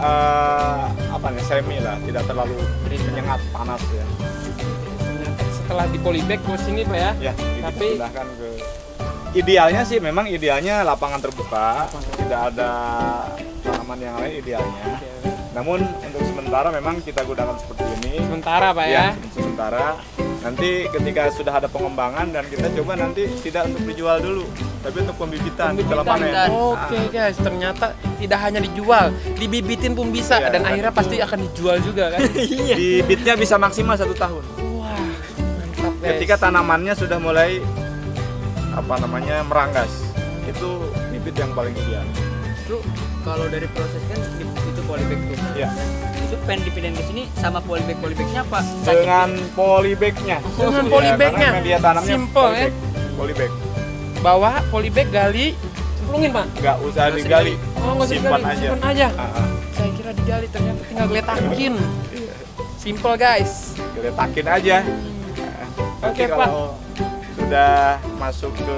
apa nih, semi lah, tidak terlalu menyengat panas ya. Setelah di polybag ke sini Pak ya. Ya, Tapi- dipindahkan ke idealnya sih memang idealnya lapangan terbuka, tidak ada tanaman yang lain idealnya. Namun untuk sementara memang kita gunakan seperti ini. Sementara Pak ya. Untuk sementara. Nanti ketika sudah ada pengembangan dan kita coba nanti tidak untuk dijual dulu, tapi untuk pembibitan setelah panen. Oke guys, ternyata tidak hanya dijual, dibibitin pun bisa Iya, dan kan akhirnya itu. pasti akan dijual juga kan. Iya. Bibitnya bisa maksimal 1 tahun. Wah, mantap guys. Ketika tanamannya sudah mulai meranggas, itu bibit yang paling ideal. Itu kalau dari proses kan itu polybag tuh. Ya, Itu pengen dipindahin ke sini sama polybagnya apa? dengan polybagnya. Dengan Ya, polybagnya. karena media tanamnya Simple, polybag. Polybag. Bawa polybag gali, cemplungin Pak. Nggak usah digali, Oh, nggak usah simpan digali, aja. simpan aja. Ah, Saya kira digali, ternyata tinggal geletakin. Simple guys. Geletakin aja. Nanti Oke, Pak. kalau sudah masuk ke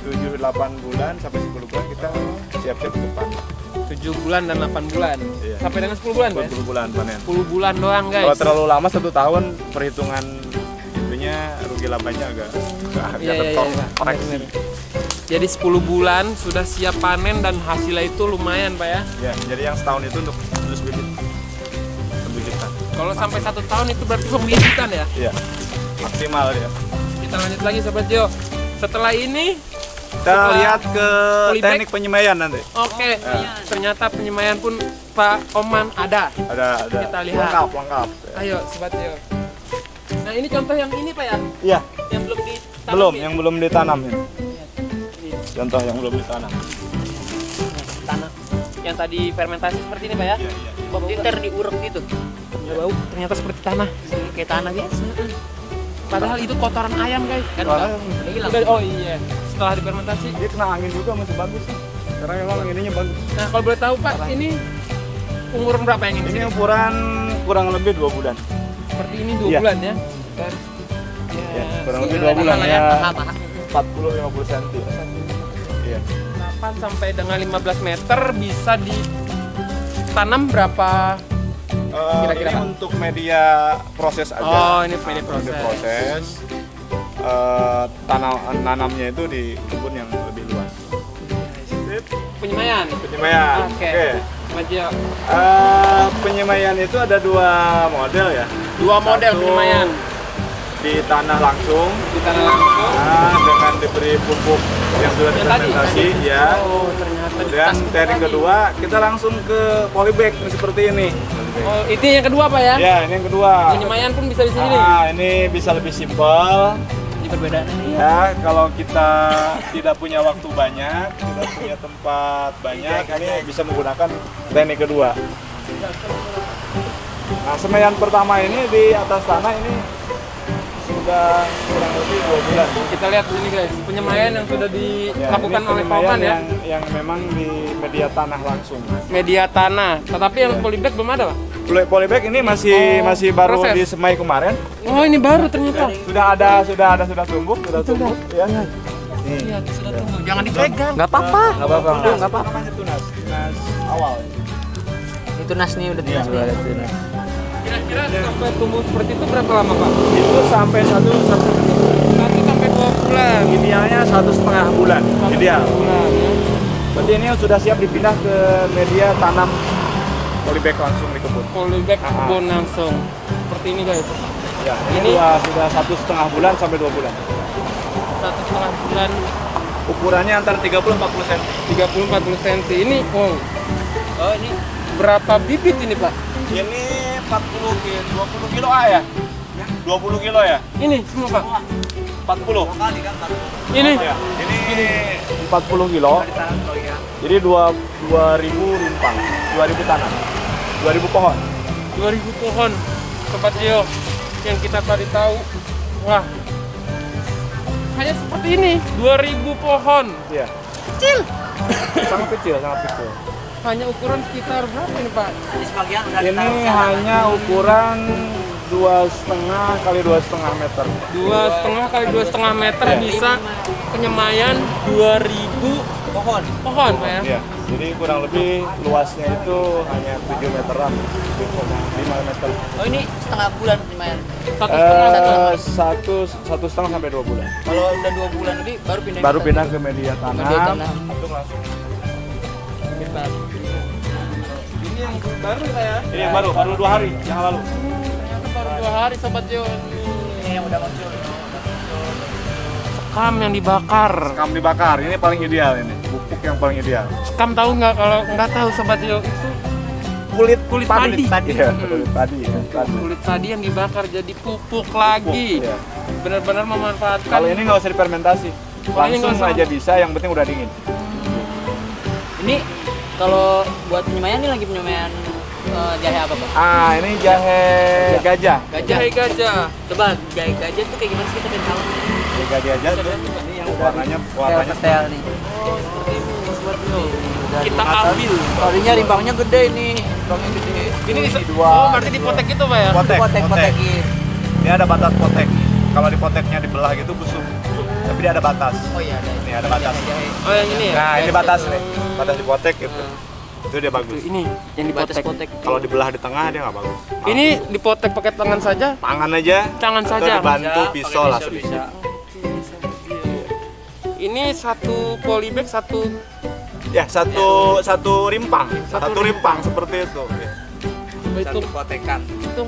7-8 bulan sampai 10 bulan kita siap-siap ke depan. 7 bulan dan 8 bulan. Iya. Sampai dengan 10 bulan ya? 10 bulan panen. 10 bulan doang guys. Kalau terlalu lama 1 tahun, perhitungan itunya rugi labanya agak Iya, iya, iya, koreksi. benar. Jadi 10 bulan sudah siap panen dan hasilnya itu lumayan Pak ya. Ya, jadi yang setahun itu untuk terus bibit. Pembibitan. Kalau sampai 1 tahun itu berarti pembibitan ya. Iya. Maksimal ya. Kita lanjut lagi Sobat Jo. Setelah ini, Kita Setelah lihat ke polybag. teknik penyemaian nanti. oke, ternyata penyemaian pun Pak Oman ada. Ada. Kita lihat. Lengkap. Ayo Sobat Jo. Nah ini contoh yang ini Pak ya, Iya, yang belum ditanam. belum, ya? yang belum ditanam ini. Ini, Contoh yang belum ditanam. tanah. Yang tadi fermentasi seperti ini Pak ya. Iya, iya. Jadi ntar diurek gitu. Ya, bau, ternyata seperti tanah. Kayak tanah biasa. Padahal itu kotoran ayam guys. Kan Soalnya udah hilang. Oh iya. Setelah difermentasi. dia kena angin juga masih bagus sih. Karena memang ininya bagus. Nah kalau boleh tahu Pak, ini umuran berapa yang ini? Ini ukuran kurang lebih 2 bulan. Seperti ini 2 Iya. bulan ya. Dan, Ya, kurang lebih ini 2 bulan paha ya. Paha. 40-50 cm. Iya. 8 sampai dengan 15 meter bisa ditanam berapa? Kira-kira, Ini Pak? untuk media proses aja. Oh, ini media proses. proses. Nanamnya itu di kebun yang lebih luas. Penyemaian. Penyemaian. Oke. Maju. Penyemaian itu ada 2 model ya. 2 model Satu penyemaian. di tanah langsung, Di tanah langsung. dengan diberi pupuk yang sudah Yang tadi? difermentasi ya. Oh, ternyata Kemudian teknik kedua kita langsung ke polybag seperti ini. Oh, itu yang kedua Pak ya? Ya, ini yang kedua. Penyemayan pun bisa di sini nih. Ini bisa lebih simpel. Ini perbedaannya nih. Ya, kalau kita tidak punya waktu banyak, tidak punya tempat banyak, ini bisa menggunakan teknik kedua. Nah, semaian pertama ini di atas tanah ini sudah kurang lebih 2 bulan. Kita lihat ini guys, penyemayan yang sudah dilakukan ini oleh Pak penyemaian Oman ya. yang memang di media tanah langsung. Media tanah. Tetapi yang polybag belum ada Pak? Polybag ini masih baru proses. disemai kemarin. Oh ini baru ternyata. Sudah tumbuh, ya. Nih. Iya, sudah tumbuh. Jangan dipegang. Nggak apa-apa. Nggak apa-apa. Nggak apa-apa. Namanya tunas awal. Itu nas nih udah Iya, tunas sudah nih. ada tunas. Kira-kira sampai tumbuh seperti itu berapa lama Pak? Itu sampai 1 sampai 2 bulan. idealnya 1,5 bulan. Ideal. Bulan ya. Berarti ini sudah siap dipindah ke media tanam polybag langsung di kebun. Polybag kebun langsung. Seperti ini guys. Ya, Ini- sudah 1,5 bulan sampai 2 bulan. 1,5 bulan Ukurannya antara 30-40 cm. 30-40 cm. Ini Oh ini berapa bibit ini Pak? Ini 20 kilo ya? 20 kilo ya? Ini semua Pak. 40. Ini. Ya, ini 40 kilo. Jadi 2000 rimpang, 2000 tanam, 2000 pohon. 2000 pohon Sobat Gio yang kita tadi tahu. Wah, hanya seperti ini 2000 pohon. Iya. Sangat kecil. Hanya ukuran sekitar berapa ini Pak? Ini hanya ukuran 2,5 kali 2,5 meter. 2,5 kali 2,5 meter Ya. bisa penyemayan 2000 pohon Pak ya? Iya. Jadi kurang lebih luasnya itu hanya 7 meteran, 5 meter. Oh ini setengah bulan penyemayan. 1,5 sampai 2 bulan. Kalau udah 2 bulan lebih baru pindah. Baru pindah ke media tanam. Media tanam. Langsung langsung. Hebat. Ini yang baru Pak ya? Ini yang baru 2 hari yang lalu. Ternyata baru 2 hari Sobat Gio. Ini yang udah muncul. Sekam yang dibakar. Sekam dibakar, ini paling ideal ini. Pupuk yang paling ideal. Sekam tahu nggak? Kalau nggak tahu Sobat Gio itu Kulit padi. Iya, kulit padi. Ya, padi. kulit tadi yang dibakar jadi pupuk lagi. Iya. Benar-benar memanfaatkan. Kalau ini nggak usah difermentasi, Kalau ini nggak langsung usah. aja bisa. Yang penting udah dingin. Ini kalau buat penyemayan ini lagi penyemayan jahe apa Pak? Ah, ini jahe gajah. Gajah. Jahe gajah. Coba jahe gajah tuh kayak gimana sih kita pengen tahu? Jahe gajah aja tuh. Ini yang Warnanya tel nih. Oh, seperti ini Sobat Gio. Kita ambil. Tadinya rimbangnya gede ini. Rimbangnya gede. Ini dua. Oh, berarti dipotek itu Pak ya? Potek-potekin. Ini ada batas potek. Kalau di poteknya dibelah gitu busuk. Tapi dia ada batas. Oh iya ada. Ini ada batas. Jahe. Oh, yang ini ya? Nah, ini batas nih. Batas di potek gitu. Itu dia bagus. Tuh, ini yang Batas dipotek. potek. Kalau dibelah di tengah dia nggak bagus. Ini dipotek pakai tangan saja? Tangan aja. Tangan atau saja. dibantu Bisa, pisau pakai lah. bisa. Ini satu polybag satu Ya, satu rimpang. Satu Satu rimpang seperti itu. Ya. itu potekan. hitung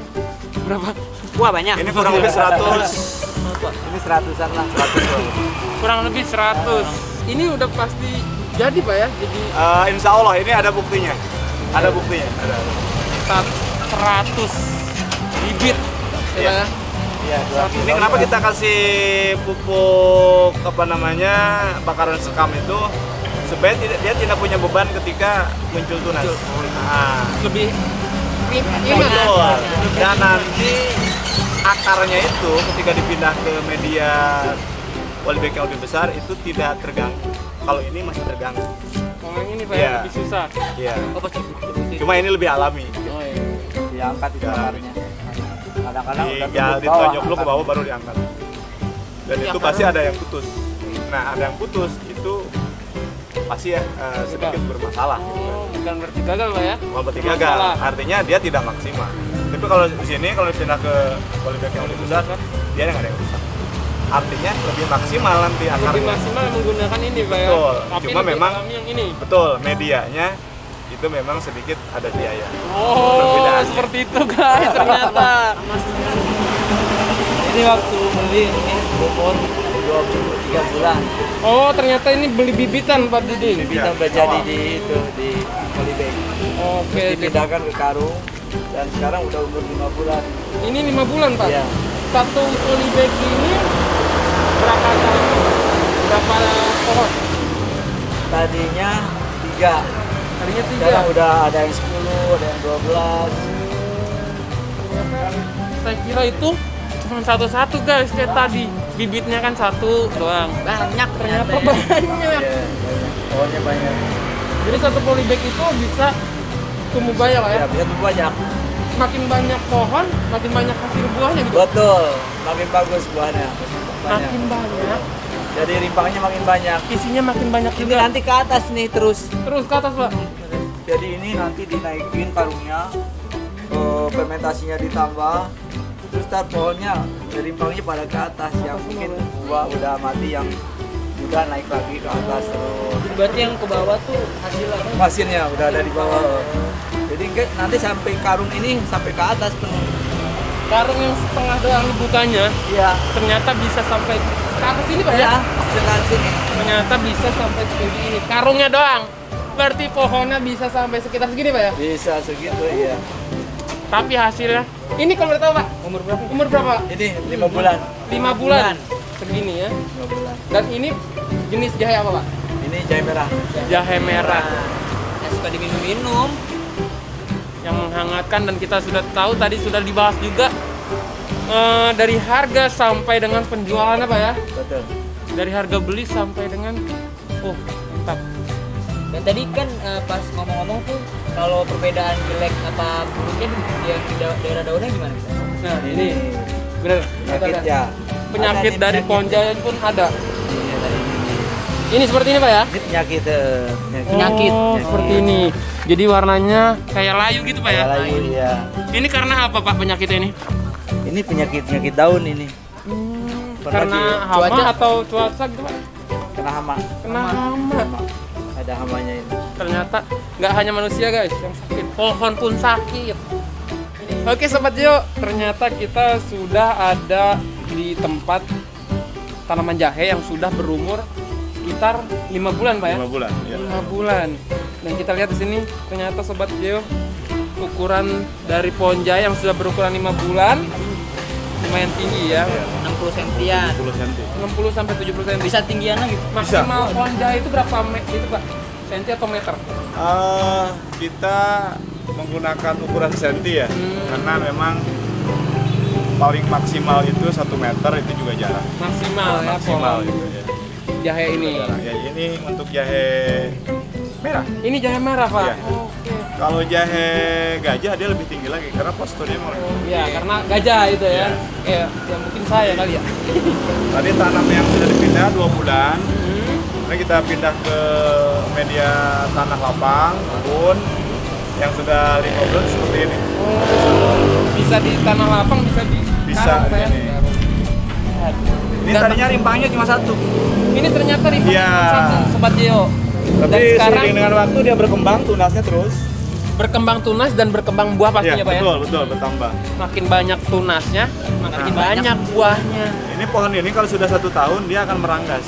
berapa? Wah banyak. Ini kurang lebih 100. Ini 100-an lah. Kurang lebih 100. Ini udah pasti jadi Pak ya? Jadi Insya Allah ini ada buktinya. Ada buktinya. Ada. 100 bibit ya Pak ya? Iya, ini kenapa kita kasih pupuk apa namanya bakaran sekam itu supaya dia tidak punya beban ketika muncul tunas. Nah, Lebih betul. Dan nanti akarnya itu ketika dipindah ke media polybag yang lebih besar itu tidak terganggu. Kalau ini masih terganggu. Kalau yang ini Pak Iya. ya lebih susah. Iya. Oh pasti. Cuma ini lebih alami. Oh iya. Diangkat itu akarnya. Kadang-kadang udah Ditonjok dulu ke bawah baru diangkat. Dan Ini itu akarnya. pasti ada yang putus. Nah, ada yang putus itu pasti ya sedikit bermasalah. Oh, bukan berarti gagal Pak ya? Bukan berarti gagal, Bermasalah. artinya dia tidak maksimal. Tapi kalau di sini kalau dipindah ke polybag yang lebih besar, dia nggak ada yang rusak. Artinya lebih maksimal nanti Lebih akarnya. maksimal menggunakan ini Pak ya? Betul. Tapi Cuma lebih memang- alami yang ini. Betul, medianya itu memang sedikit ada biaya. Oh, Perbedaannya. seperti itu guys ternyata. Ini waktu beli ini bobor 23 bulan. Oh, ternyata ini beli bibitan Pak Diding. Kita udah jadi di polybag. Oke, Dipindahkan ke karung dan sekarang udah umur 5 bulan. ini 5 bulan Pak. Iya. Satu polybag ini berapa pohon? Tadinya 3. Tadinya 3. Sekarang udah ada yang 10, ada yang 12. Saya kira itu cuma satu-satu guys, kayak tadi bibitnya kan satu doang. Banyak Ternyata ya. banyak. Iya, banyak. Pohonnya banyak. Jadi satu polybag itu bisa tumbuh banyak lah ya. Ya, bisa tumbuh banyak. Makin banyak pohon, makin banyak hasil buahnya gitu. Betul, makin bagus buahnya. Makin banyak, Jadi rimpangnya makin banyak. isinya makin banyak Ini juga. nanti ke atas nih terus. Terus ke atas Pak. Jadi ini nanti dinaikin karungnya, fermentasinya ditambah, terus tar pohonnya rimpangnya pada ke atas. Yang mungkin buah udah mati, yang udah naik lagi ke atas terus. Berarti yang ke bawah tuh hasil apa? Mesinnya udah ada di bawah. Jadi nanti sampai karung ini sampai ke atas penuh. Karung yang setengah doang bukanya, Iya. ternyata bisa sampai ke atas ini Pak ya. Ya, sekarang sini. Ternyata bisa sampai segini ini. Karungnya doang. Berarti pohonnya bisa sampai sekitar segini Pak ya. Bisa segitu ya. Tapi hasilnya, ini kalau boleh tahu Pak, umur berapa? Umur berapa? Ini 5 bulan. 5 bulan. Segini ya. 5 bulan. Dan ini jenis jahe apa Pak? Ini jahe merah. Jahe merah. Yang suka diminum-minum. Yang menghangatkan, dan kita sudah tahu tadi sudah dibahas juga dari harga sampai dengan penjualannya Pak ya. Betul. Dari harga beli sampai dengan mantap. Dan tadi kan pas ngomong-ngomong tuh kalau perbedaan jelek apa buruknya di daerah daunnya gimana bisa? Nah ini bener Penyakit ya. penyakit Ada nih dari penyakit. pohon jahe pun ada. Iya, tadi. Ini seperti ini Pak ya? Ini penyakit. Penyakit. Oh, seperti ini. Jadi warnanya kayak layu gitu Pak ya? Layu ya. Ini karena apa Pak penyakitnya ini? Ini penyakit daun ini. Pernah Karena hama cuaca? atau cuaca gitu Pak? Kena hama. Kena hama. Ada hamanya ini. Ternyata nggak hanya manusia guys yang sakit, pohon pun sakit. Oke Sobat Geo, ternyata kita sudah ada di tempat tanaman jahe yang sudah berumur sekitar 5 bulan Pak ya? 5 bulan. Ya. 5 bulan. Dan kita lihat di sini ternyata Sobat Geo, ukuran dari pohon jahe yang sudah berukuran 5 bulan lumayan tinggi ya. 60 sentian. 10 cm. 60 sampai 70 cm. Bisa tinggiannya gitu. Maksimal pohon jahe itu berapa itu Pak? Senti atau meter? Kita menggunakan ukuran senti ya, karena memang paling maksimal itu 1 meter, itu juga jarang. Maksimal ya Maksimal pohon gitu ya. jahe ini. Jarang. Ya ini untuk jahe merah. Ini jahe merah Pak. Iya. Oke. Kalau jahe gajah dia lebih tinggi lagi karena posturnya mau. Iya, karena gajah itu ya. Iya. Ya mungkin saya kali ya. Tadi tanam yang sudah dipindah 2 bulan. Ini kita pindah ke media tanah lapang, kebun yang sudah 5 bulan seperti ini. Bisa di tanah lapang, bisa di Bisa karung, Pak ya. ini. Ini tadinya rimpangnya cuma 1. Ini ternyata rimpang Iya. satu Sobat Geo. Tapi Dan sekarang seiring dengan waktu dia berkembang, tunasnya terus. berkembang tunas dan berkembang buah pastinya Iya, Pak ya. betul, bertambah. Makin banyak tunasnya, makin Nah, banyak buahnya. Ini pohon ini kalau sudah 1 tahun dia akan meranggas.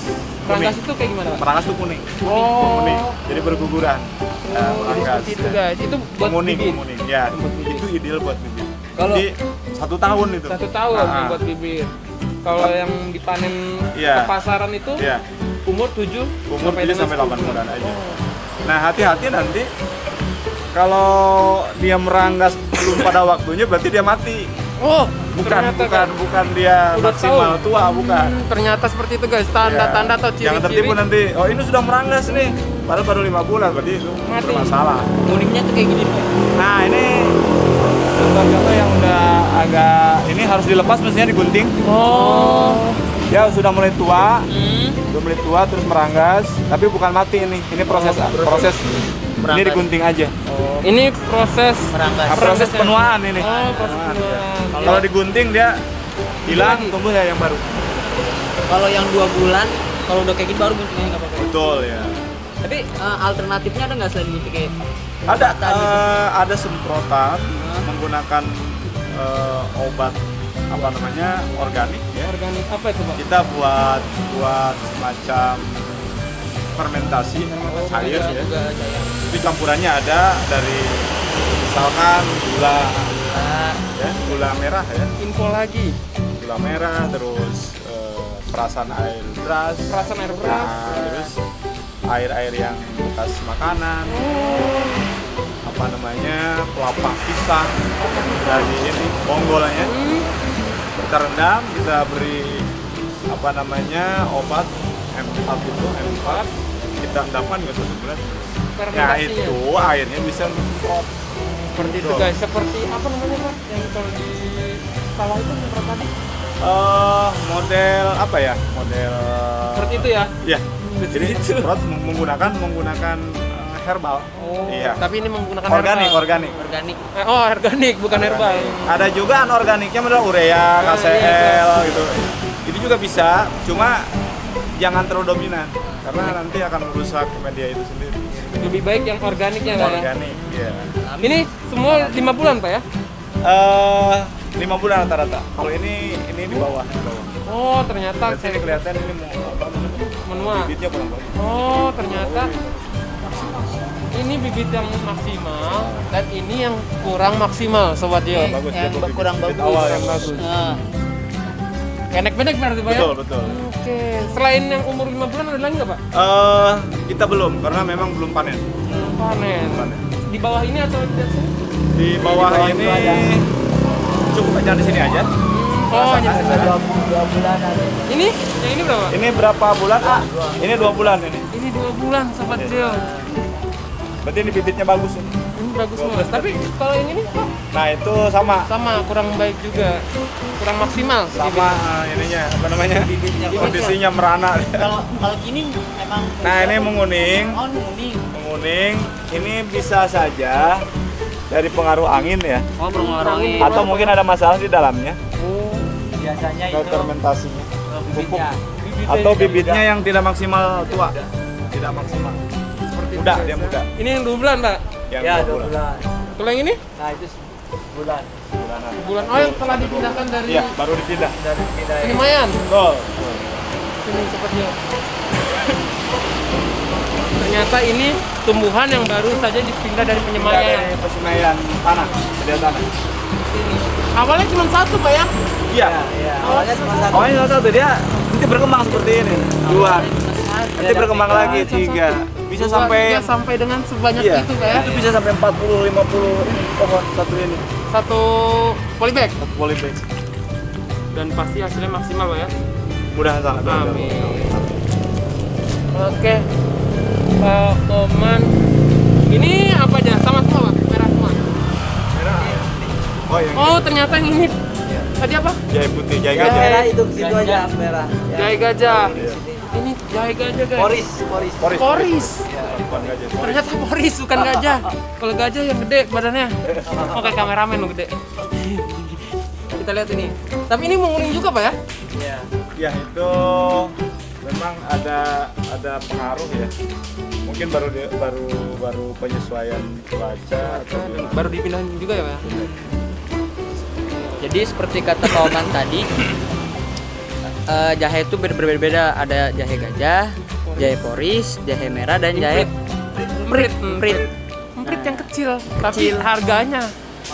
Ranggas Kuning. itu kayak gimana Pak? Meranggas tuh kuning. Oh. Kuning. Jadi berguguran. Nah, Jadi meranggas. seperti itu guys. Itu buat Kuning, bibit. kuning. Ya, Buat bibit. itu ideal buat bibit. Kalau- Jadi 1 tahun itu. 1 tahun Ah. buat bibit. Kalau yang dipanen Iya. ke pasaran itu Iya. umur 7 Umur 7 sampai 8 bulan aja. Oh. Nah, hati-hati nanti kalau dia meranggas belum pada waktunya berarti dia mati. Oh, Bukan ternyata bukan dia Udah maksimal tahu. tua, bukan. Ternyata seperti itu guys, tanda-tanda Ya. atau Jangan ciri-ciri. tertipu nanti. Oh, ini sudah meranggas nih. Padahal baru 5 bulan, berarti itu Mati. bermasalah. Uniknya tuh kayak gini Pak. Nah, ini contoh-contoh yang udah agak ini harus dilepas, mestinya digunting. Oh. Ya sudah mulai tua, udah mulai tua terus meranggas, tapi bukan mati ini. Ini proses ini Meranggas. digunting aja. Ini proses Merangkas. Nah, proses penuaan ini. Oh, proses Penuaan, penuaan. ya. Kalau digunting dia hilang, tumbuh ya yang baru. Kalau yang 2 bulan, kalau udah kayak gini baru guntingnya nggak apa-apa. Betul ya. Tapi alternatifnya ada nggak selain gunting kayak Ada Obat tadi. ada semprotan menggunakan obat apa namanya organik ya. Organik apa itu Pak? Kita buat semacam fermentasi cair ya. Jadi campurannya ada dari misalkan gula ya, gula merah ya, Info lagi. gula merah, terus perasan air beras, Perasan air beras. nah, terus air yang bekas makanan, apa namanya, pelapa pisang dari ini bonggolnya. Kita rendam, kita beri apa namanya obat M4 itu M4, kita endapkan ke 1 bulan. Nah Fermentasinya. itu airnya bisa semprot. Seperti itu guys. Seperti apa namanya Pak? Yang kalau di sawah itu semprot tadi? Model apa ya? Model Seperti itu ya? Iya. Seperti Jadi itu. semprot menggunakan herbal. Oh, Iya. tapi ini menggunakan Organik, herbal. organik. Organik. Oh, organik bukan herbal. Ada juga anorganiknya model urea, KCl gitu. Itu juga bisa, cuma jangan terlalu dominan karena nanti akan merusak media itu sendiri. Lebih baik yang organiknya Pak ya? Organik, iya. Ini semua 5 bulan Pak ya? 5 bulan rata-rata. Kalau ini di bawah. Oh, ternyata Berarti ini kelihatan ini mau apa namanya? menua. Bibitnya kurang bagus. Oh, ternyata ini bibit yang maksimal dan ini yang kurang maksimal Sobat Yo. Bagus, Yang dia bibit- kurang bibit bagus. awal yang bagus. Nah, Enak-enak berarti Pak ya? Betul, betul. Oke, selain yang umur 5 bulan ada lagi nggak Pak? Kita belum karena memang belum panen. Panen. Panen. Di bawah ini atau di atas sini? Di bawah ini cukup aja di sini aja. Oh, jadi ada 2 bulan ada. ini? Yang ini berapa? Ini berapa bulan? Ini 2 bulan ini. Ini 2 bulan Sobat Yo. Berarti ini bibitnya bagus ini. Ini bagus 12 banget. Tapi kalau yang ini Pak, Nah itu sama sama kurang baik juga. Kurang maksimal. sama ininya apa namanya? Kondisinya merana. Kalau gini emang Nah ini menguning, oh kuning. menguning. Ini bisa saja dari pengaruh angin ya, Oh, berpengaruh. atau mungkin ada masalah di dalamnya, Oh, Biasanya ke fermentasinya, bibitnya. atau bibitnya yang tidak maksimal tua, tidak maksimal. seperti Muda, itu, dia guys. muda. Ini yang 2 bulan, Pak. Yang Ya, 2 2 bulan. Kalau yang ini? Nah, itu bulan. bulanan. Bulan. Oh, yang telah dipindahkan dari Iya, baru dipindah. Dari pindah. Penyemayan. Betul. Sini sepertinya. Ternyata ini tumbuhan yang baru saja dipindah dari penyemayan. Dari pesemaian tanah, media tanah. Ini. Awalnya cuma 1, Pak ya? Iya. Ya, awalnya cuma satu. Awalnya salah satu dia nanti berkembang seperti ini. 2. Nanti berkembang lagi 3. Bisa Dua, sampai tiga, sampai dengan sebanyak iya, itu, Pak ya? itu bisa sampai 40 50 pohon satu ini. Satu polybag. Satu polybag. Dan pasti hasilnya maksimal, Pak ya? Mudah sangat. Amin. Oke. Pak Koman. Ini apa aja? Sama semua, Pak? Merah semua? Merah. Oh, yang Oh, ternyata yang ini. Tadi apa? jahe putih, jahe Jahe. gajah. Merah itu ke situ aja merah. Ya. Jahe gajah. Iya. Ini jahe gajah, guys. Poris. Poris. Bukan gajah. Ternyata poris, bukan gajah. Kalau gajah yang gede badannya. Oke, kameramen lo gede. Kita lihat ini. Tapi ini menguning juga, Pak ya? Iya. Ya itu memang ada pengaruh ya. Mungkin baru penyesuaian cuaca atau gimana. Baru dipindahin juga ya, Pak? Jadi seperti kata Pak Oman tadi, jahe itu berbeda-beda. Ada jahe gajah, jahe poris, jahe merah, dan jahe Emprit. emprit. Emprit yang kecil, tapi harganya.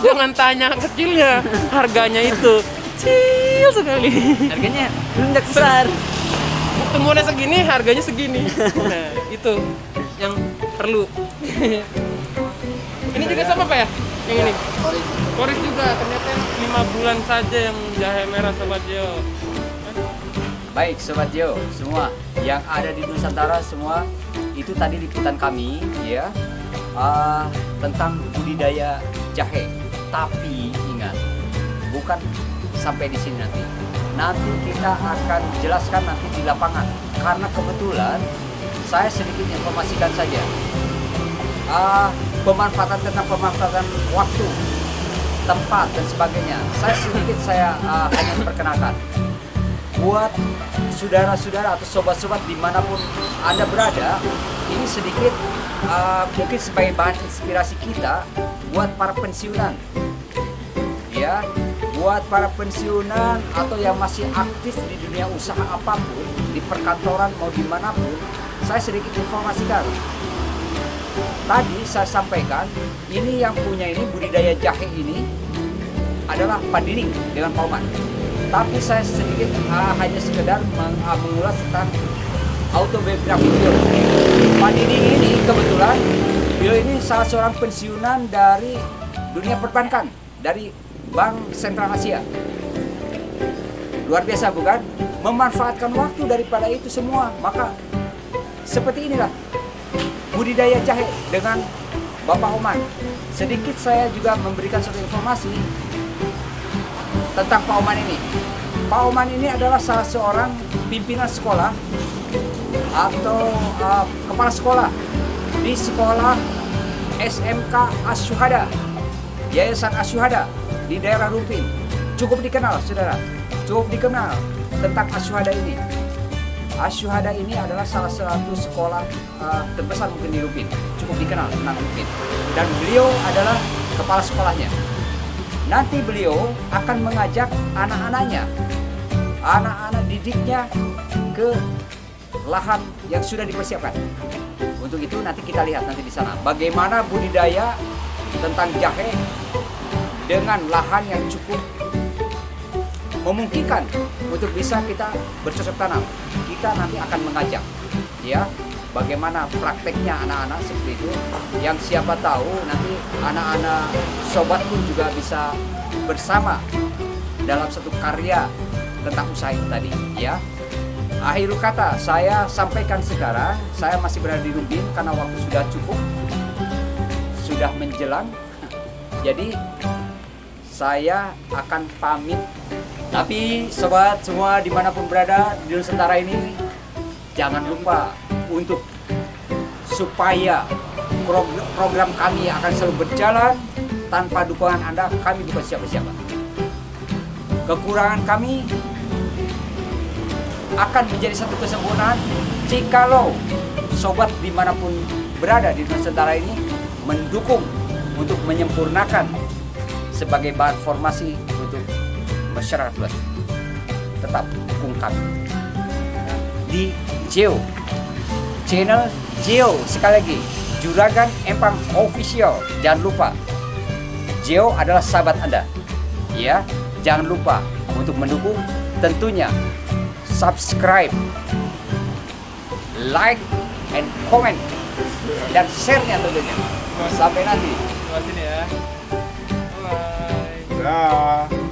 Jangan tanya kecilnya, harganya itu kecil sekali. Harganya rendah besar. Tumbuhannya segini, harganya segini. Nah, itu yang perlu. Ini juga sama, Pak ya? Yang ini? Poris juga, ternyata 5 bulan saja yang jahe merah, Sobat Yo. Baik Sobat Yo, semua yang ada di Nusantara semua, itu tadi liputan kami ya tentang budidaya jahe. Tapi ingat, bukan sampai di sini nanti. Nanti kita akan jelaskan nanti di lapangan. Karena kebetulan saya sedikit informasikan saja. Tentang pemanfaatan waktu, tempat dan sebagainya. Saya hanya perkenalkan. Buat saudara-saudara atau sobat-sobat dimanapun Anda berada, ini sedikit mungkin sebagai bahan inspirasi kita buat para pensiunan, ya, buat para pensiunan atau yang masih aktif di dunia usaha apapun, di perkantoran mau dimanapun, saya sedikit informasikan. Tadi saya sampaikan, ini yang punya ini budidaya jahe ini adalah Pak Dining dengan Pak Oman. Tapi saya sedikit hanya sekedar mengulas tentang autobiografi beliau. Pak Dining ini kebetulan beliau ini salah seorang pensiunan dari dunia perbankan, dari Bank Sentral Asia. Luar biasa bukan? Memanfaatkan waktu daripada itu semua. Maka seperti inilah budidaya jahe dengan Bapak Oman. Sedikit saya juga memberikan satu informasi tentang Pak Oman ini. Pak Oman ini adalah salah seorang pimpinan sekolah atau kepala sekolah di sekolah SMK Asyuhada, Yayasan Asyuhada di daerah Rumpin. Cukup dikenal, saudara. Cukup dikenal tentang Asyuhada ini. Asyuhada ini adalah salah satu sekolah terbesar mungkin di Rumpin. Cukup dikenal tentang Rumpin. Dan beliau adalah kepala sekolahnya. Nanti beliau akan mengajak anak-anaknya, anak-anak didiknya ke lahan yang sudah dipersiapkan. Untuk itu nanti kita lihat nanti di sana bagaimana budidaya tentang jahe dengan lahan yang cukup memungkinkan untuk bisa kita bercocok tanam. Kita nanti akan mengajak ya bagaimana prakteknya anak-anak seperti itu, yang siapa tahu nanti anak-anak sobat pun juga bisa bersama dalam satu karya tentang usaha itu tadi ya. Akhir kata saya sampaikan sekarang, saya masih berada di Rumpin karena waktu sudah cukup, sudah menjelang. Jadi saya akan pamit. Tapi sobat semua dimanapun berada di Nusantara ini, jangan lupa untuk supaya program kami akan selalu berjalan. Tanpa dukungan Anda, kami bukan siapa-siapa. Kekurangan kami akan menjadi satu kesempurnaan jikalau sobat dimanapun berada di Nusantara ini mendukung untuk menyempurnakan sebagai bahan formasi untuk masyarakat luas. Tetap dukung kami di Geo, channel Geo, sekali lagi Juragan Empang Official. Jangan lupa, Geo adalah sahabat Anda ya. Jangan lupa untuk mendukung, tentunya subscribe, like, and comment, dan share-nya tentunya. Sampai nanti. Terima kasih ya. Bye. Dah.